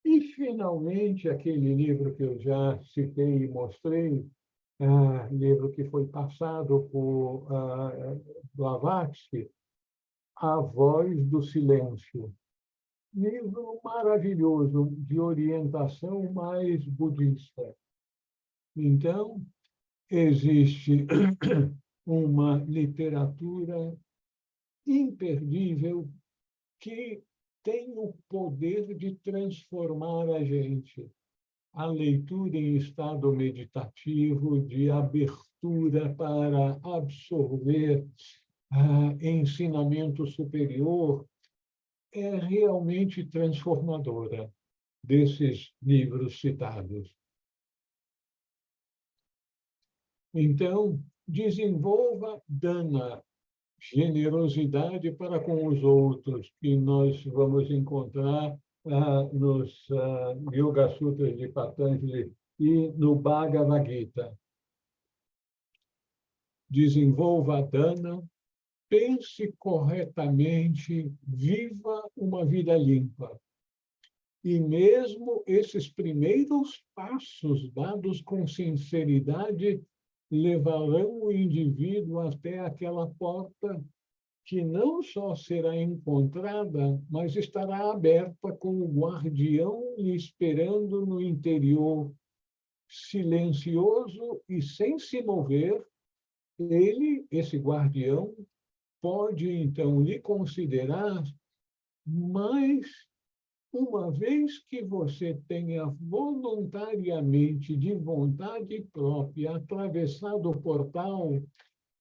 E, finalmente, aquele livro que eu já citei e mostrei, livro que foi passado por Blavatsky, A Voz do Silêncio. Livro maravilhoso, de orientação mais budista. Então, existe uma literatura imperdível que tem o poder de transformar a gente. A leitura em estado meditativo, de abertura para absorver ensinamento superior, é realmente transformadora desses livros citados. Então, desenvolva dana, generosidade para com os outros, que nós vamos encontrar nos Yoga Sutras de Patanjali e no Bhagavad Gita. Desenvolva a dana, pense corretamente, viva uma vida limpa. E mesmo esses primeiros passos dados com sinceridade levarão o indivíduo até aquela porta que não só será encontrada, mas estará aberta com o guardião lhe esperando no interior, silencioso e sem se mover. Ele, esse guardião, pode então lhe considerar, mas uma vez que você tenha voluntariamente, de vontade própria, atravessado o portal,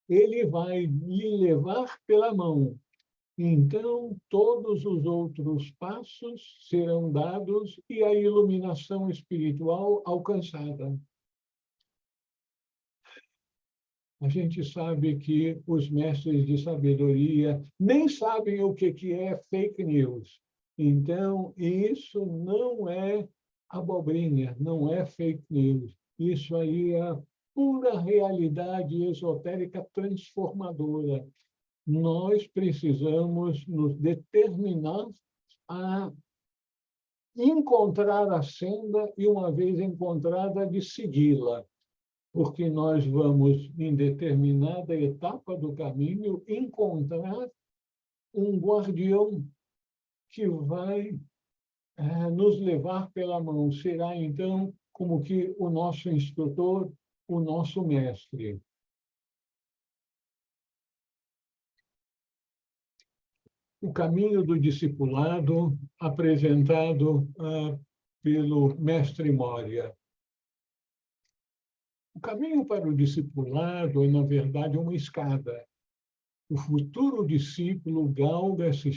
ele vai lhe levar pela mão. Então, todos os outros passos serão dados e a iluminação espiritual alcançada. A gente sabe que os mestres de sabedoria nem sabem o que é fake news. Então, isso não é abobrinha, não é fake news. Isso aí é pura realidade esotérica transformadora. Nós precisamos nos determinar a encontrar a senda e, uma vez encontrada, de segui-la, porque nós vamos, em determinada etapa do caminho, encontrar um guardião que vai nos levar pela mão. Será, então, como que o nosso instrutor, o nosso mestre. O caminho do discipulado, apresentado pelo mestre Moria. O caminho para o discipulado é, na verdade, uma escada. O futuro discípulo galga essa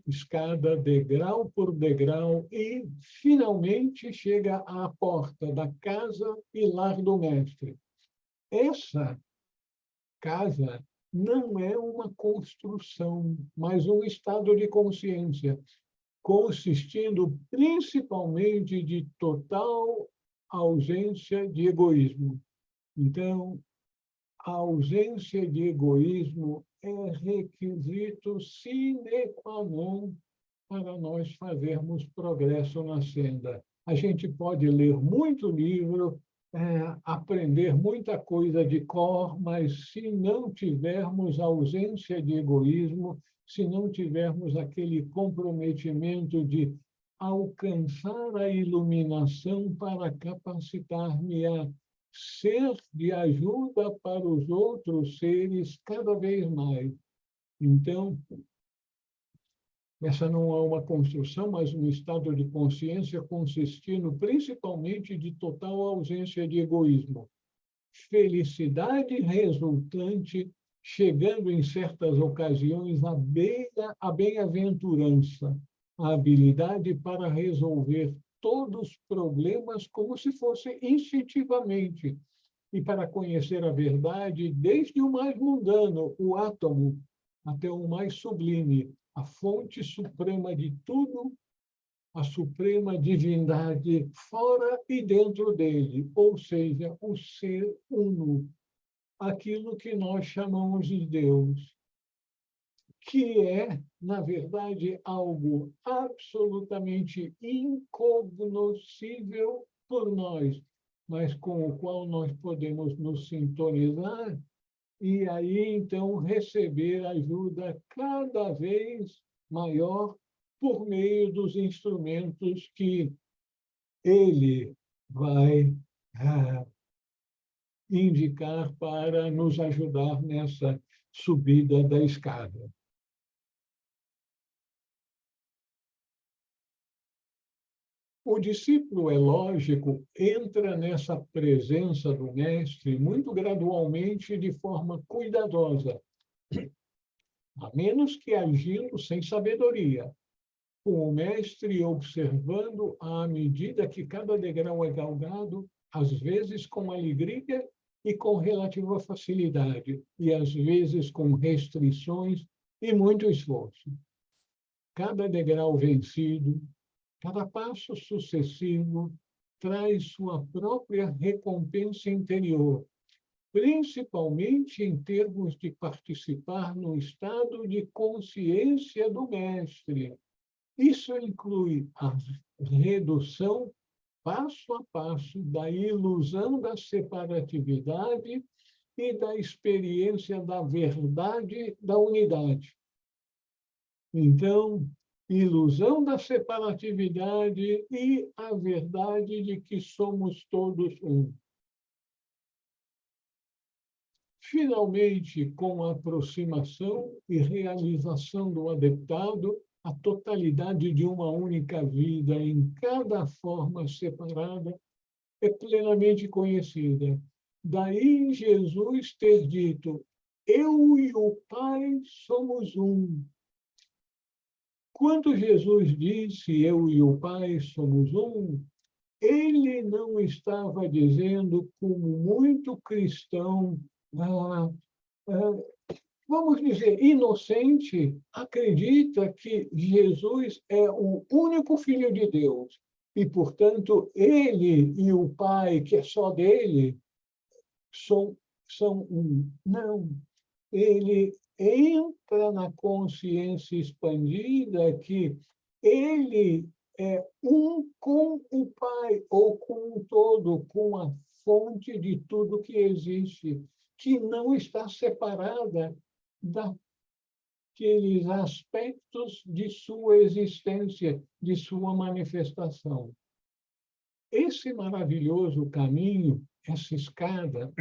escada degrau por degrau e, finalmente, chega à porta da casa e lar do mestre. Essa casa não é uma construção, mas um estado de consciência, consistindo principalmente de total ausência de egoísmo. Então, a ausência de egoísmo é requisito sine qua non para nós fazermos progresso na senda. A gente pode ler muito livro, aprender muita coisa de cor, mas se não tivermos ausência de egoísmo, se não tivermos aquele comprometimento de alcançar a iluminação para capacitar-me a ser de ajuda para os outros seres cada vez mais. Então, essa não é uma construção, mas um estado de consciência consistindo principalmente de total ausência de egoísmo. Felicidade resultante, chegando em certas ocasiões à bem-aventurança, a habilidade para resolver todos os problemas como se fosse instintivamente, e para conhecer a verdade desde o mais mundano, o átomo, até o mais sublime, a fonte suprema de tudo, a suprema divindade fora e dentro dele, ou seja, o ser uno, aquilo que nós chamamos de Deus, que é, na verdade, algo absolutamente incognoscível por nós, mas com o qual nós podemos nos sintonizar e aí, então, receber ajuda cada vez maior por meio dos instrumentos que ele vai indicar para nos ajudar nessa subida da escada. O discípulo, é lógico, entra nessa presença do mestre muito gradualmente, de forma cuidadosa, a menos que agindo sem sabedoria, com o mestre observando à medida que cada degrau é galgado, às vezes com alegria e com relativa facilidade, e às vezes com restrições e muito esforço. Cada degrau vencido, cada passo sucessivo traz sua própria recompensa interior, principalmente em termos de participar no estado de consciência do mestre. Isso inclui a redução, passo a passo, da ilusão da separatividade e da experiência da verdade da unidade. Então, ilusão da separatividade e a verdade de que somos todos um. Finalmente, com a aproximação e realização do adeptado, a totalidade de uma única vida em cada forma separada é plenamente conhecida. Daí Jesus ter dito: eu e o Pai somos um. Quando Jesus disse eu e o Pai somos um, ele não estava dizendo, como muito cristão, vamos dizer, inocente, acredita que Jesus é o único Filho de Deus e, portanto, ele e o Pai, que é só dele, são um. Não. Ele entra na consciência expandida que ele é um com o Pai, ou com o todo, com a fonte de tudo que existe, que não está separada daqueles aspectos de sua existência, de sua manifestação. Esse maravilhoso caminho, essa escada,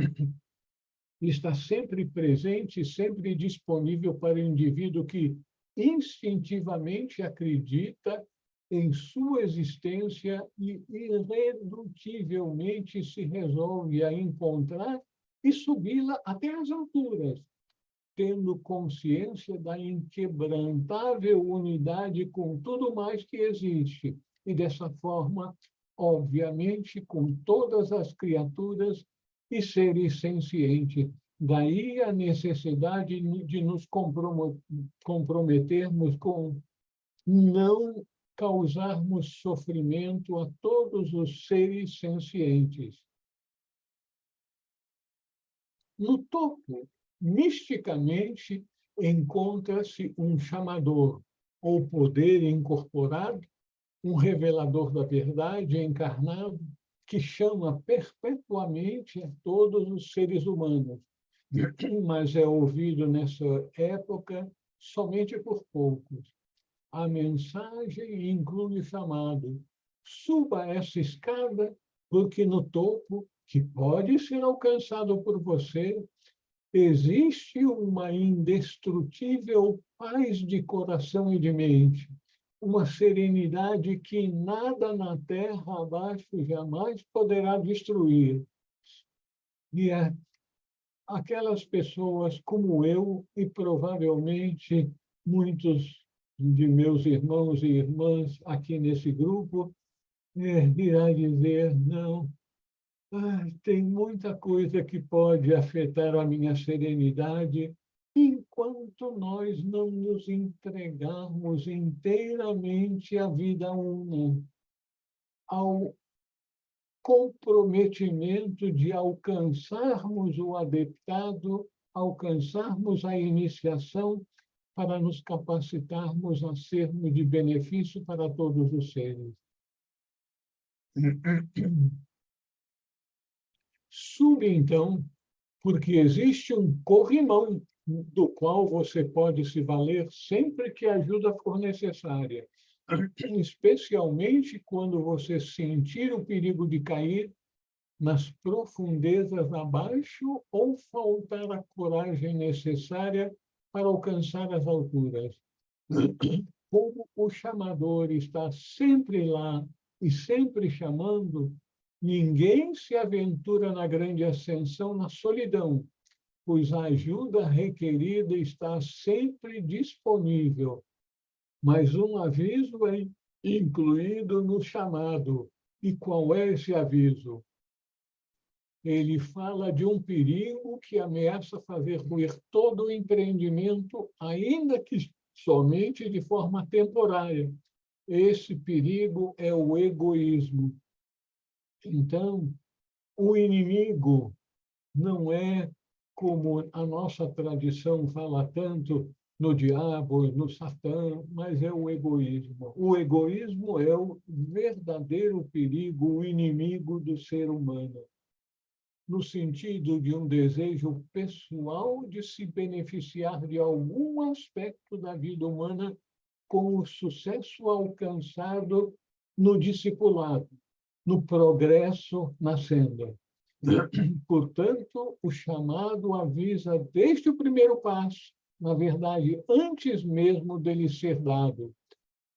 está sempre presente, sempre disponível para o indivíduo que instintivamente acredita em sua existência e irredutivelmente se resolve a encontrar e subi-la até as alturas, tendo consciência da inquebrantável unidade com tudo mais que existe, e dessa forma, obviamente, com todas as criaturas e seres sencientes. Daí a necessidade de nos comprometermos com não causarmos sofrimento a todos os seres sencientes. No topo, misticamente, encontra-se um chamador, ou poder incorporado, um revelador da verdade encarnado, que chama perpetuamente a todos os seres humanos, mas é ouvido nessa época somente por poucos. A mensagem inclui o chamado: suba essa escada, porque no topo, que pode ser alcançado por você, existe uma indestrutível paz de coração e de mente, uma serenidade que nada na terra abaixo jamais poderá destruir. E aquelas pessoas como eu, e provavelmente muitos de meus irmãos e irmãs aqui nesse grupo, irá dizer: não, tem muita coisa que pode afetar a minha serenidade enquanto nós não nos entregarmos inteiramente à vida una, ao comprometimento de alcançarmos o adeptado, alcançarmos a iniciação para nos capacitarmos a sermos de benefício para todos os seres. Suba, então, porque existe um corrimão do qual você pode se valer sempre que a ajuda for necessária, especialmente quando você sentir o perigo de cair nas profundezas abaixo ou faltar a coragem necessária para alcançar as alturas. Como o chamador está sempre lá e sempre chamando, ninguém se aventura na grande ascensão na solidão, pois a ajuda requerida está sempre disponível. Mas um aviso é incluído no chamado. E qual é esse aviso? Ele fala de um perigo que ameaça fazer ruir todo o empreendimento, ainda que somente de forma temporária. Esse perigo é o egoísmo. Então, o inimigo não é como a nossa tradição fala tanto no diabo, no Satã, mas é o egoísmo. O egoísmo é o verdadeiro perigo, o inimigo do ser humano, no sentido de um desejo pessoal de se beneficiar de algum aspecto da vida humana com o sucesso alcançado no discipulado, no progresso na senda. Portanto, o chamado avisa desde o primeiro passo, na verdade, antes mesmo dele ser dado.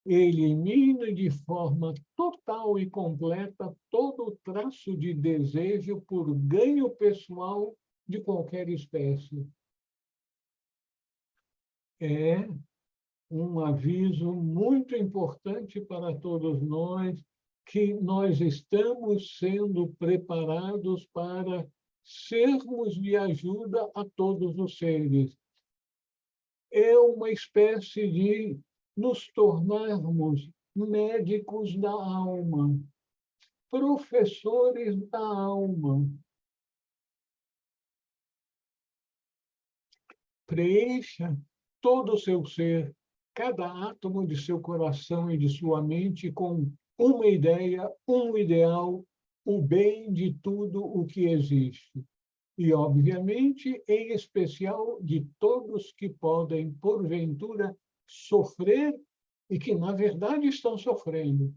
Elimina de forma total e completa todo o traço de desejo por ganho pessoal de qualquer espécie. É um aviso muito importante para todos nós, que nós estamos sendo preparados para sermos de ajuda a todos os seres. É uma espécie de nos tornarmos médicos da alma, professores da alma. Preencha todo o seu ser, cada átomo de seu coração e de sua mente com uma ideia, um ideal, o bem de tudo o que existe. E, obviamente, em especial de todos que podem, porventura, sofrer e que, na verdade, estão sofrendo.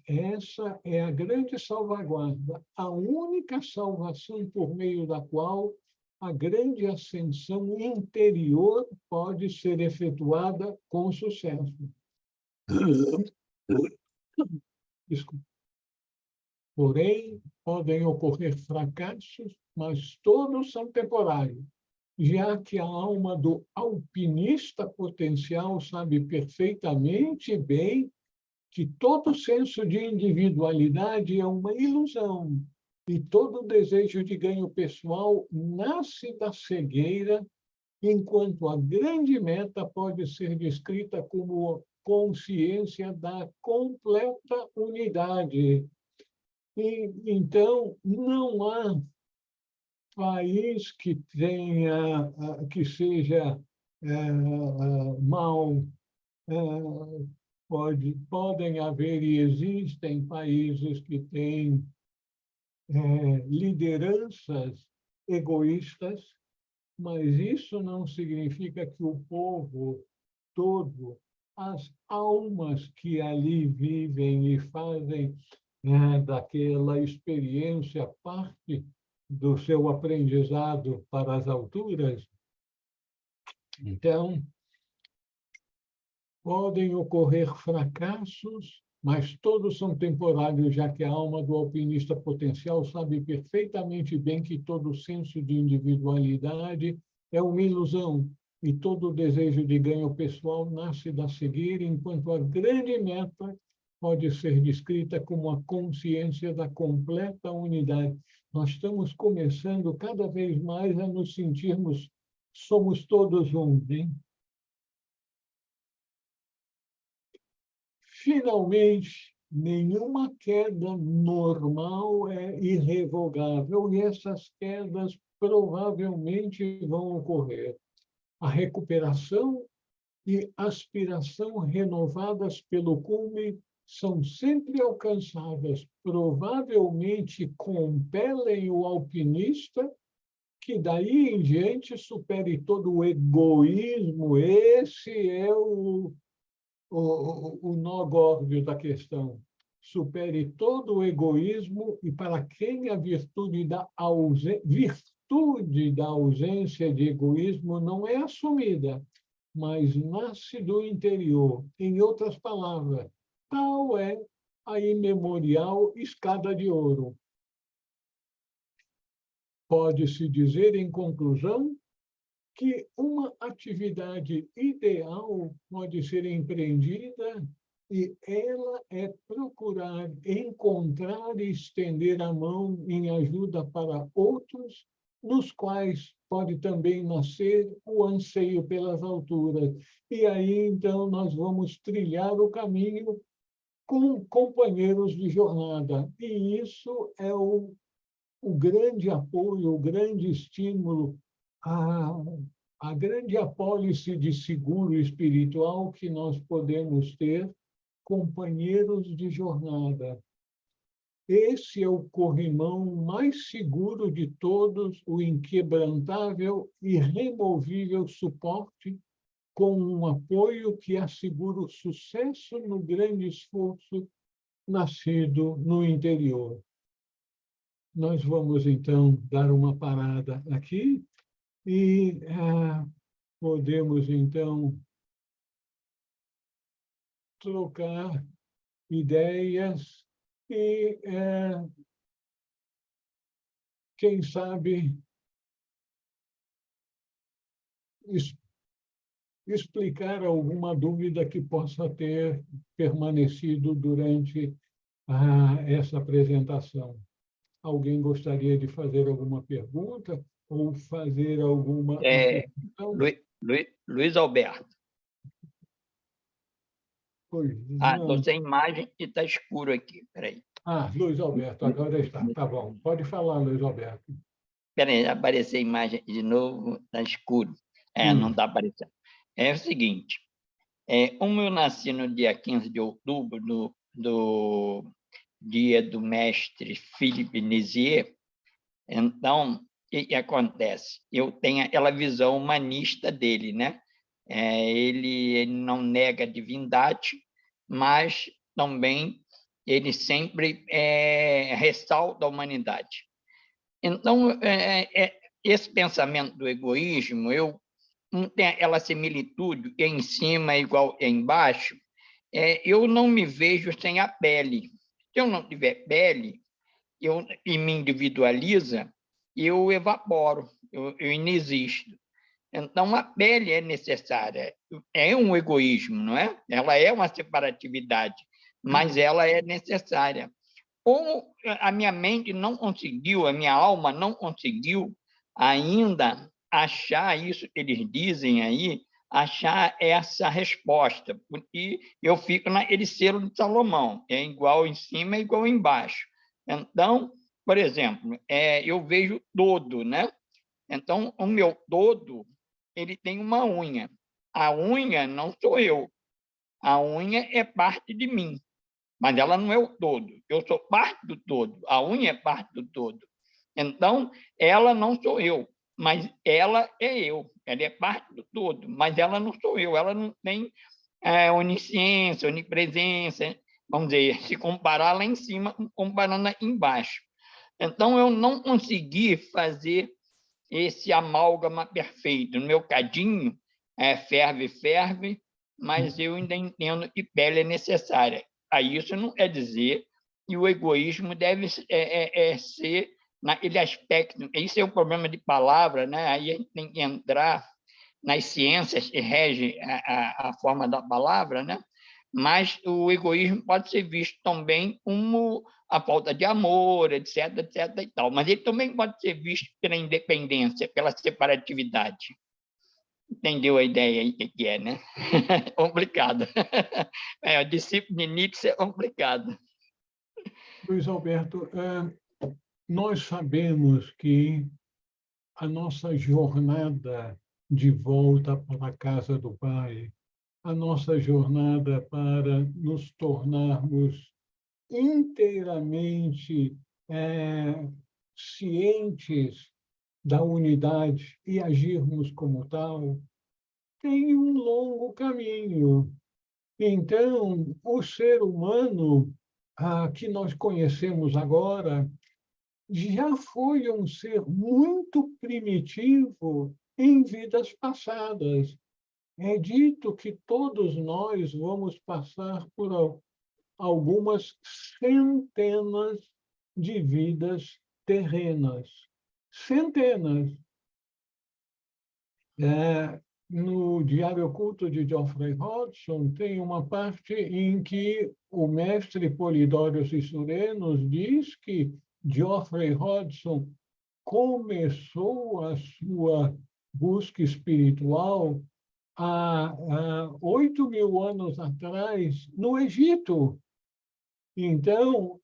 Essa é a grande salvaguarda, a única salvação por meio da qual a grande ascensão interior pode ser efetuada com sucesso. Desculpa. Porém, podem ocorrer fracassos, mas todos são temporários, já que a alma do alpinista potencial sabe perfeitamente bem que todo senso de individualidade é uma ilusão e todo desejo de ganho pessoal nasce da cegueira, enquanto a grande meta pode ser descrita como consciência da completa unidade. E, então, não há país que tenha, que seja mal. Podem haver e existem países que têm lideranças egoístas, mas isso não significa que o povo todo, as almas que ali vivem e fazem daquela experiência parte do seu aprendizado para as alturas. Então, podem ocorrer fracassos, mas todos são temporários, já que a alma do alpinista potencial sabe perfeitamente bem que todo senso de individualidade é uma ilusão e todo desejo de ganho pessoal nasce da cegueira, enquanto a grande meta pode ser descrita como a consciência da completa unidade. Nós estamos começando cada vez mais a nos sentirmos, somos todos um, hein? Finalmente, nenhuma queda normal é irrevogável e essas quedas provavelmente vão ocorrer. A recuperação e aspiração renovadas pelo cume são sempre alcançadas. Provavelmente compelem o alpinista que daí em diante supere todo o egoísmo. Esse é o nó górdio da questão. supere todo o egoísmo e para quem a virtude da ausência de egoísmo não é assumida, mas nasce do interior. Em outras palavras, tal é a imemorial escada de ouro. Pode-se dizer, em conclusão, que uma atividade ideal pode ser empreendida e ela é procurar encontrar e estender a mão em ajuda para outros, nos quais pode também nascer o anseio pelas alturas. E aí, então, nós vamos trilhar o caminho com companheiros de jornada. E isso é o grande apoio, o grande estímulo, a grande apólice de seguro espiritual que nós podemos ter, companheiros de jornada. Esse é o corrimão mais seguro de todos, o inquebrantável e removível suporte, com um apoio que assegura o sucesso no grande esforço nascido no interior. Nós vamos, então, dar uma parada aqui e podemos, então, trocar ideias e, quem sabe, explicar alguma dúvida que possa ter permanecido durante essa apresentação. Alguém gostaria de fazer alguma pergunta ou fazer alguma afirmação? Luiz Alberto. Pois Estou não. sem imagem e está escuro aqui. Peraí. Luiz Alberto, agora está. Tá bom. Pode falar, Luiz Alberto. Peraí, apareceu a imagem de novo, está escuro. Não está aparecendo. É o seguinte, como eu nasci no dia 15 de outubro, do dia do mestre Philippe Nizier, então, o que acontece? Eu tenho aquela visão humanista dele, né? Ele não nega a divindade, mas também ele sempre ressalta a humanidade. Então, esse pensamento do egoísmo, não tem aquela similitude, que em cima é igual a embaixo, eu não me vejo sem a pele. Se eu não tiver pele, e me individualiza, eu evaporo, eu inexisto. Então, a pele é necessária. É um egoísmo, não é? Ela é uma separatividade, mas ela é necessária. Como a minha mente não conseguiu, a minha alma não conseguiu ainda achar isso que eles dizem aí, achar essa resposta, porque eu fico naquele selo de Salomão, é igual em cima, é igual embaixo. Então, por exemplo, eu vejo todo, né? Então, o meu todo, ele tem uma unha. A unha não sou eu. A unha é parte de mim, mas ela não é o todo. Eu sou parte do todo. A unha é parte do todo. Então, ela não sou eu, mas ela é eu. Ela é parte do todo, mas ela não sou eu. Ela não tem onisciência, onipresença, vamos dizer, se comparar lá em cima, comparando aqui embaixo. Então, eu não consegui fazer esse amálgama perfeito. No meu cadinho, ferve, mas eu ainda entendo que pele é necessária. Aí isso não quer dizer que o egoísmo deve ser naquele aspecto. Isso é um problema de palavra, né? Aí a gente tem que entrar nas ciências que regem a forma da palavra, né? Mas o egoísmo pode ser visto também como a falta de amor, etc, etc e tal. Mas ele também pode ser visto pela independência, pela separatividade. Entendeu a ideia aí que é, né? Complicado. O discípulo de Nietzsche é complicado. Luiz Alberto, nós sabemos que a nossa jornada de volta para a casa do Pai, a nossa jornada para nos tornarmos inteiramente cientes da unidade e agirmos como tal, tem um longo caminho. Então, o ser humano, que nós conhecemos agora, já foi um ser muito primitivo em vidas passadas. É dito que todos nós vamos passar por algumas centenas de vidas terrenas. Centenas. No Diário Oculto de Geoffrey Hodgson, tem uma parte em que o mestre Polidoro Cissuré nos diz que Geoffrey Hodgson começou a sua busca espiritual há 8.000 anos atrás, no Egito. Então,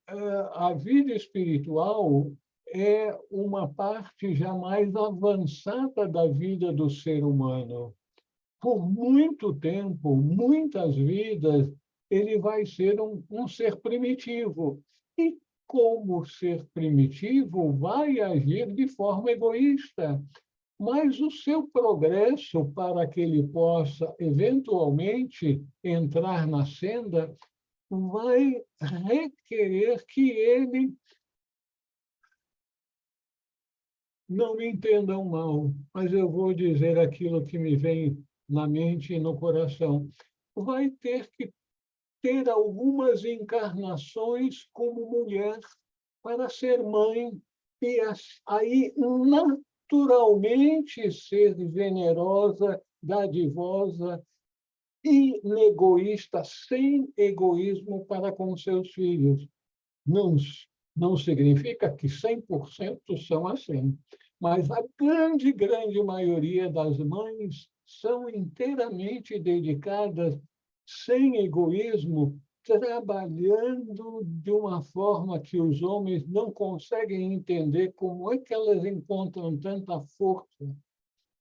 a vida espiritual é uma parte já mais avançada da vida do ser humano. Por muito tempo, muitas vidas, ele vai ser um ser primitivo. E, como ser primitivo, vai agir de forma egoísta. Mas o seu progresso para que ele possa, eventualmente, entrar na senda, vai requerer que ele, não me entendam mal, mas eu vou dizer aquilo que me vem na mente e no coração, vai ter que ter algumas encarnações como mulher para ser mãe e aí naturalmente ser generosa, dadivosa e egoísta, sem egoísmo para com seus filhos. Não, não significa que 100% são assim, mas a grande, grande maioria das mães são inteiramente dedicadas, sem egoísmo, trabalhando de uma forma que os homens não conseguem entender como é que elas encontram tanta força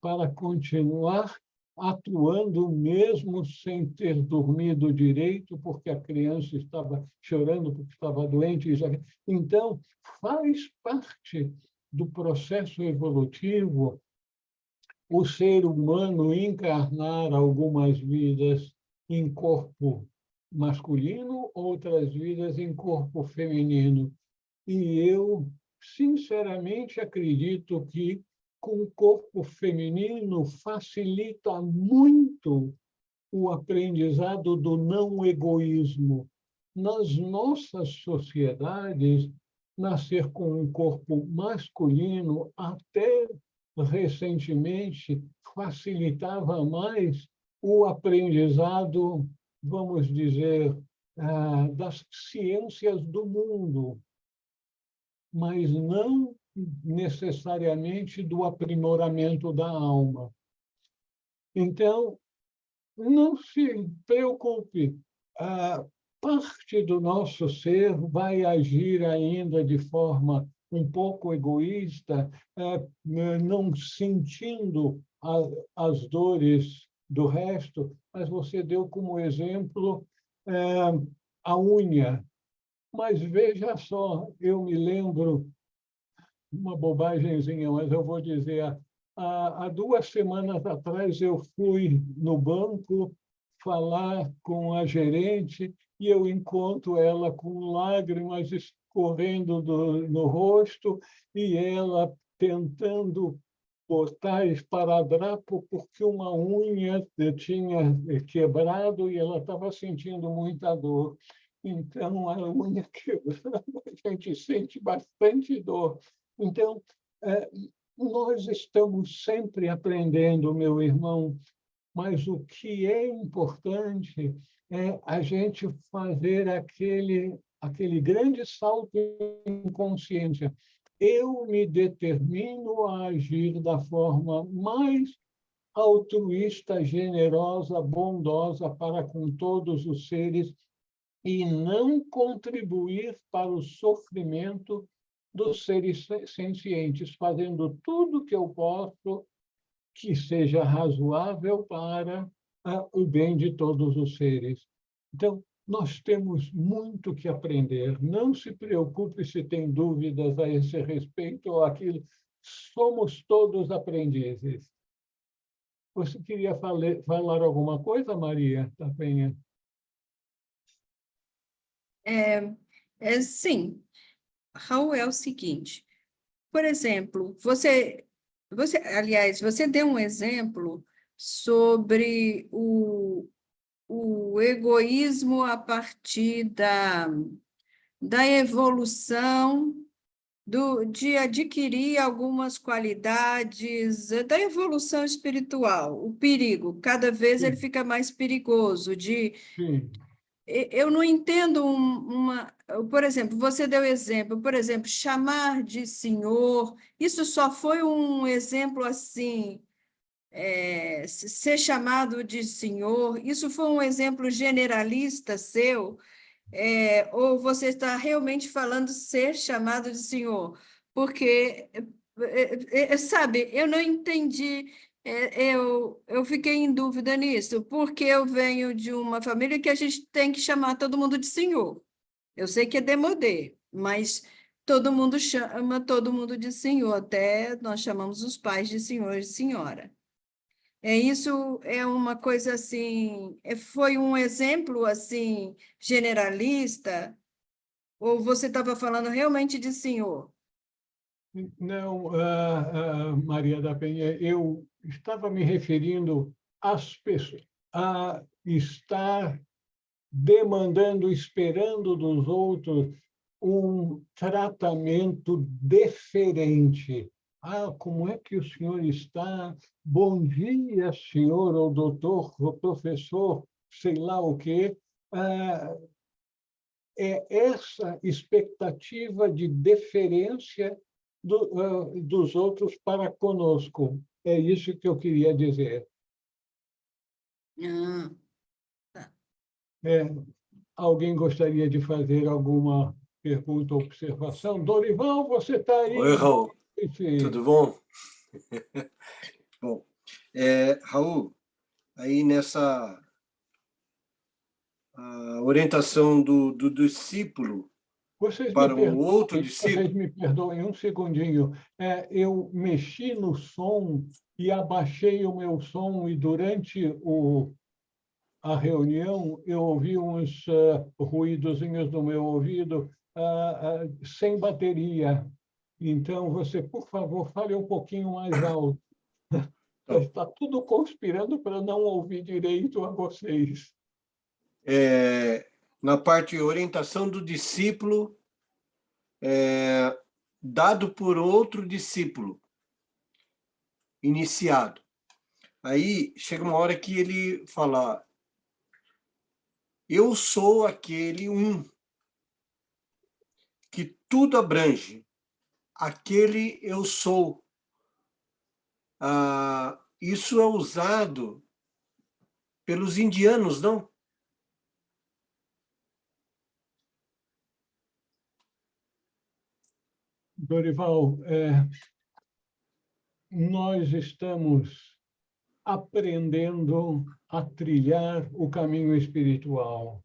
para continuar atuando mesmo sem ter dormido direito, porque a criança estava chorando, porque estava doente. Então, faz parte do processo evolutivo o ser humano encarnar algumas vidas em corpo masculino, outras vidas em corpo feminino. E eu, sinceramente, acredito que com o corpo feminino facilita muito o aprendizado do não egoísmo. Nas nossas sociedades, nascer com um corpo masculino, até recentemente, facilitava mais o aprendizado, vamos dizer, das ciências do mundo, mas não necessariamente do aprimoramento da alma. Então, não se preocupe, a parte do nosso ser vai agir ainda de forma um pouco egoísta, não sentindo as dores do resto, mas você deu como exemplo a unha. Mas veja só, eu me lembro uma bobagemzinha, mas eu vou dizer. Há 2 semanas atrás, eu fui no banco falar com a gerente e eu encontro ela com lágrimas escorrendo no rosto e ela tentando botar esparadrapo porque uma unha tinha quebrado e ela estava sentindo muita dor. Então, a unha quebrada, a gente sente bastante dor. Então, nós estamos sempre aprendendo, meu irmão, mas o que é importante é a gente fazer aquele grande salto em consciência. Eu me determino a agir da forma mais altruísta, generosa, bondosa para com todos os seres e não contribuir para o sofrimento dos seres sencientes, fazendo tudo o que eu posso que seja razoável para o bem de todos os seres. Então, nós temos muito que aprender. Não se preocupe se tem dúvidas a esse respeito ou aquilo. Somos todos aprendizes. Você queria falar alguma coisa, Maria da Penha? Sim, Raul, é o seguinte, por exemplo, aliás, você deu um exemplo sobre o egoísmo a partir da evolução, de adquirir algumas qualidades, da evolução espiritual, o perigo, cada vez ele Sim, fica mais perigoso, sim, eu não entendo por exemplo, você deu exemplo, por exemplo, chamar de senhor, isso só foi um exemplo assim, ser chamado de senhor, isso foi um exemplo generalista seu, ou você está realmente falando ser chamado de senhor? Porque, sabe, eu não entendi, eu fiquei em dúvida nisso, porque eu venho de uma família que a gente tem que chamar todo mundo de senhor. Eu sei que é demodê, mas todo mundo chama todo mundo de senhor, até nós chamamos os pais de senhor e senhora. Isso é uma coisa assim, foi um exemplo assim generalista, ou você estava falando realmente de senhor? não, Maria da Penha, eu estava me referindo às pessoas, a estar demandando, esperando dos outros um tratamento diferente. Ah, como é que o senhor está? Bom dia, senhor, ou doutor, ou professor, sei lá o quê. Ah, é essa expectativa de deferência dos outros para conosco. É isso que eu queria dizer. Ah, tá. É, alguém gostaria de fazer alguma pergunta ou observação? Dorival, você está Oi, aí? Raul. Tudo bom? Bom, Raul, aí nessa orientação do discípulo Vocês me para o perdoem, outro vocês discípulo, me perdoem um segundinho. Eu mexi no som e abaixei o meu som, e durante a reunião eu ouvi uns ruídozinhos no meu ouvido sem bateria. Então, você, por favor, fale um pouquinho mais alto. então, Está tudo conspirando para não ouvir direito a vocês. na parte de orientação do discípulo dado por outro discípulo iniciado. Aí chega uma hora que ele fala: eu sou aquele um que tudo abrange, aquele eu sou. Isso é usado pelos indianos, não? Dorival, nós estamos aprendendo a trilhar o caminho espiritual.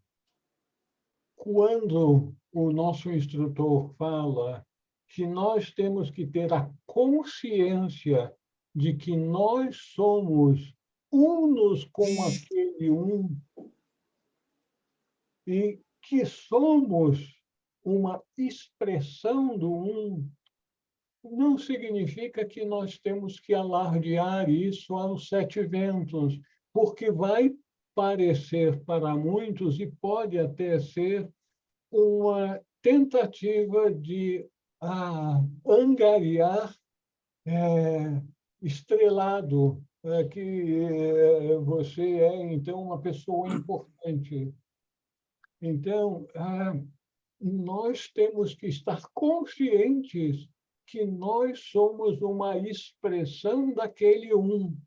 Quando o nosso instrutor fala que nós temos que ter a consciência de que nós somos unos com aquele um e que somos uma expressão do um, não significa que nós temos que alardear isso aos sete ventos, porque vai parecer para muitos, e pode até ser, uma tentativa de angariar estrelado, que você é, então, uma pessoa importante. Então, nós temos que estar conscientes que nós somos uma expressão daquele um.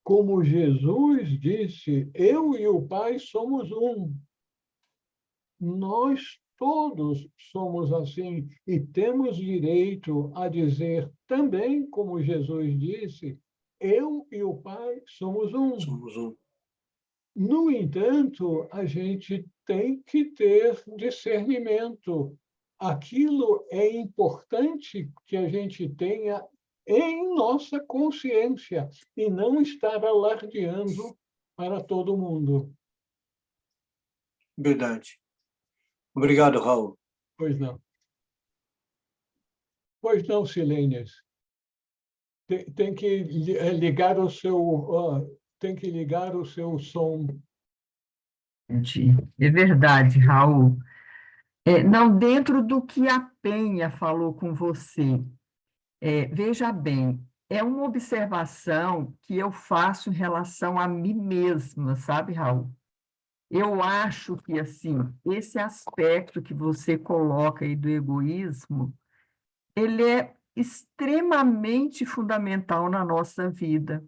Como Jesus disse, eu e o Pai somos um. Nós todos somos assim e temos direito a dizer também, como Jesus disse, eu e o Pai somos um. Somos um. No entanto, a gente tem que ter discernimento. Aquilo é importante que a gente tenha em nossa consciência e não estar alardeando para todo mundo. Verdade. Obrigado, Raul. Pois não. Pois não, Silênias. Tem que ligar o seu, tem que ligar o seu som. É verdade, Raul. Não, dentro do que a Penha falou com você, veja bem, é uma observação que eu faço em relação a mim mesma, sabe, Raul? Eu acho que, assim, esse aspecto que você coloca aí do egoísmo, ele é extremamente fundamental na nossa vida.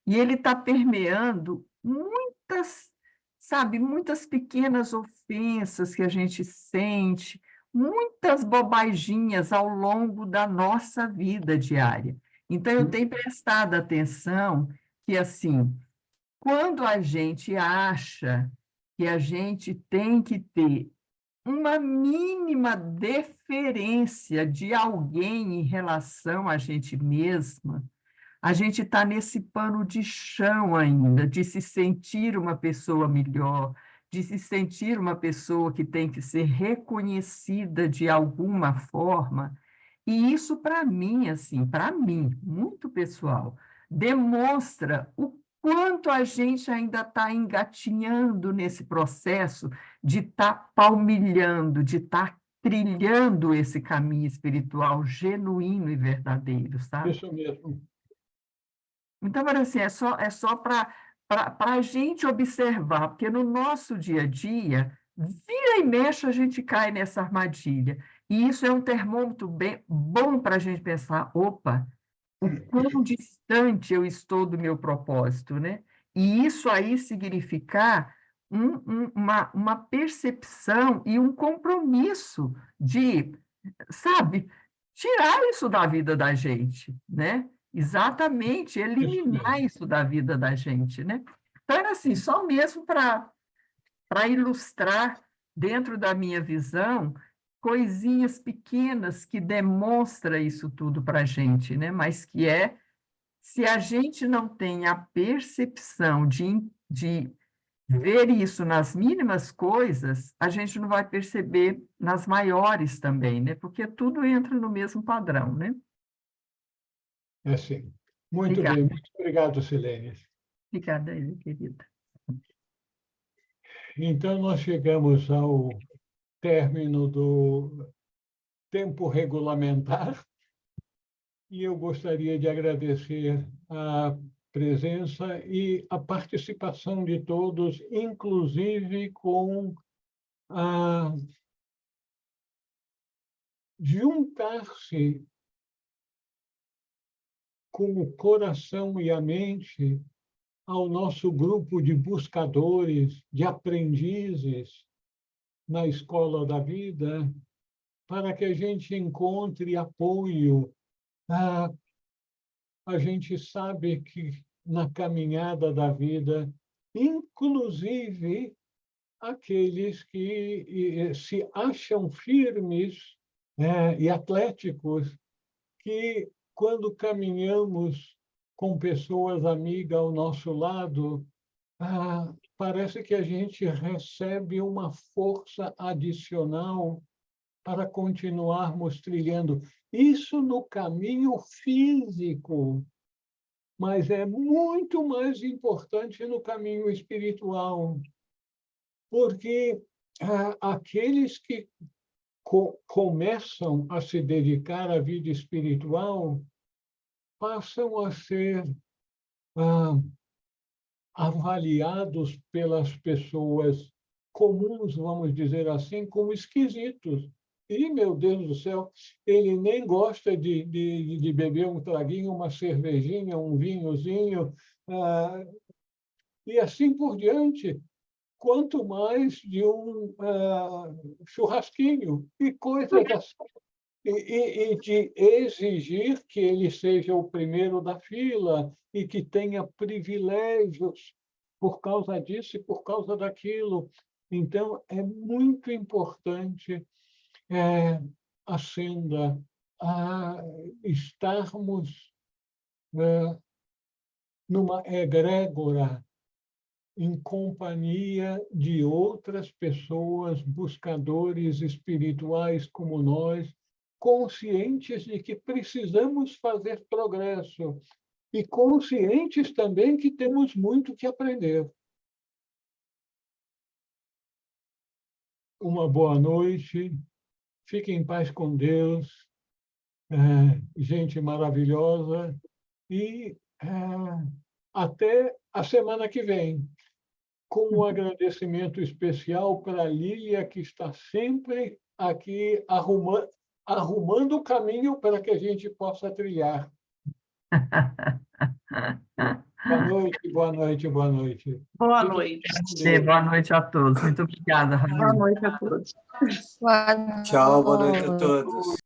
E ele está permeando muitas, sabe, muitas pequenas ofensas que a gente sente, muitas bobaginhas ao longo da nossa vida diária. Então, eu tenho prestado atenção que, assim, quando a gente acha que a gente tem que ter uma mínima deferência de alguém em relação a gente mesma, a gente está nesse pano de chão ainda, de se sentir uma pessoa melhor, de se sentir uma pessoa que tem que ser reconhecida de alguma forma. E isso, para mim, assim, para mim, muito pessoal, demonstra o quanto a gente ainda está engatinhando nesse processo de estar palmilhando, de estar trilhando esse caminho espiritual genuíno e verdadeiro, sabe? Isso mesmo. Então, assim, é só para a gente observar, porque no nosso dia a dia, vira e mexe, a gente cai nessa armadilha. E isso é um termômetro bem bom para a gente pensar, opa, o quão distante eu estou do meu propósito, né? E isso aí significar uma percepção e um compromisso de, sabe, tirar isso da vida da gente, né? Exatamente, eliminar isso da vida da gente, né? Então, era assim, só mesmo para ilustrar, dentro da minha visão, coisinhas pequenas que demonstram isso tudo para a gente, né? Mas que se a gente não tem a percepção de ver isso nas mínimas coisas, a gente não vai perceber nas maiores também, né? Porque tudo entra no mesmo padrão, né? É assim. Muito Obrigada, bem. Muito obrigado, Silênias. obrigada, minha querida. Então, nós chegamos ao término do tempo regulamentar e eu gostaria de agradecer a presença e a participação de todos, inclusive com a juntar-se com o coração e a mente ao nosso grupo de buscadores, de aprendizes na escola da vida, para que a gente encontre apoio. A gente sabe que na caminhada da vida, inclusive aqueles que se acham firmes, e atléticos, que quando caminhamos com pessoas amigas ao nosso lado, parece que a gente recebe uma força adicional para continuarmos trilhando. Isso no caminho físico, mas é muito mais importante no caminho espiritual, porque aqueles que começam a se dedicar à vida espiritual passam a ser avaliados pelas pessoas comuns, vamos dizer assim, como esquisitos. E, meu Deus do céu, ele nem gosta de beber um traguinho, uma cervejinha, um vinhozinho, e assim por diante. Quanto mais de um churrasquinho e coisas assim. E de exigir que ele seja o primeiro da fila e que tenha privilégios por causa disso e por causa daquilo. Então, é muito importante, a senda, estarmos numa egrégora em companhia de outras pessoas, buscadores espirituais como nós, conscientes de que precisamos fazer progresso e conscientes também que temos muito que aprender. Uma boa noite, fiquem em paz com Deus, gente maravilhosa, e até a semana que vem, com um agradecimento especial para a Lília, que está sempre aqui arrumando o caminho para que a gente possa trilhar. Boa noite, boa noite, boa noite. Boa Fiquem noite. com Deus. Boa noite a todos. Muito obrigada, Raul. Boa noite a todos. Tchau, boa noite a todos.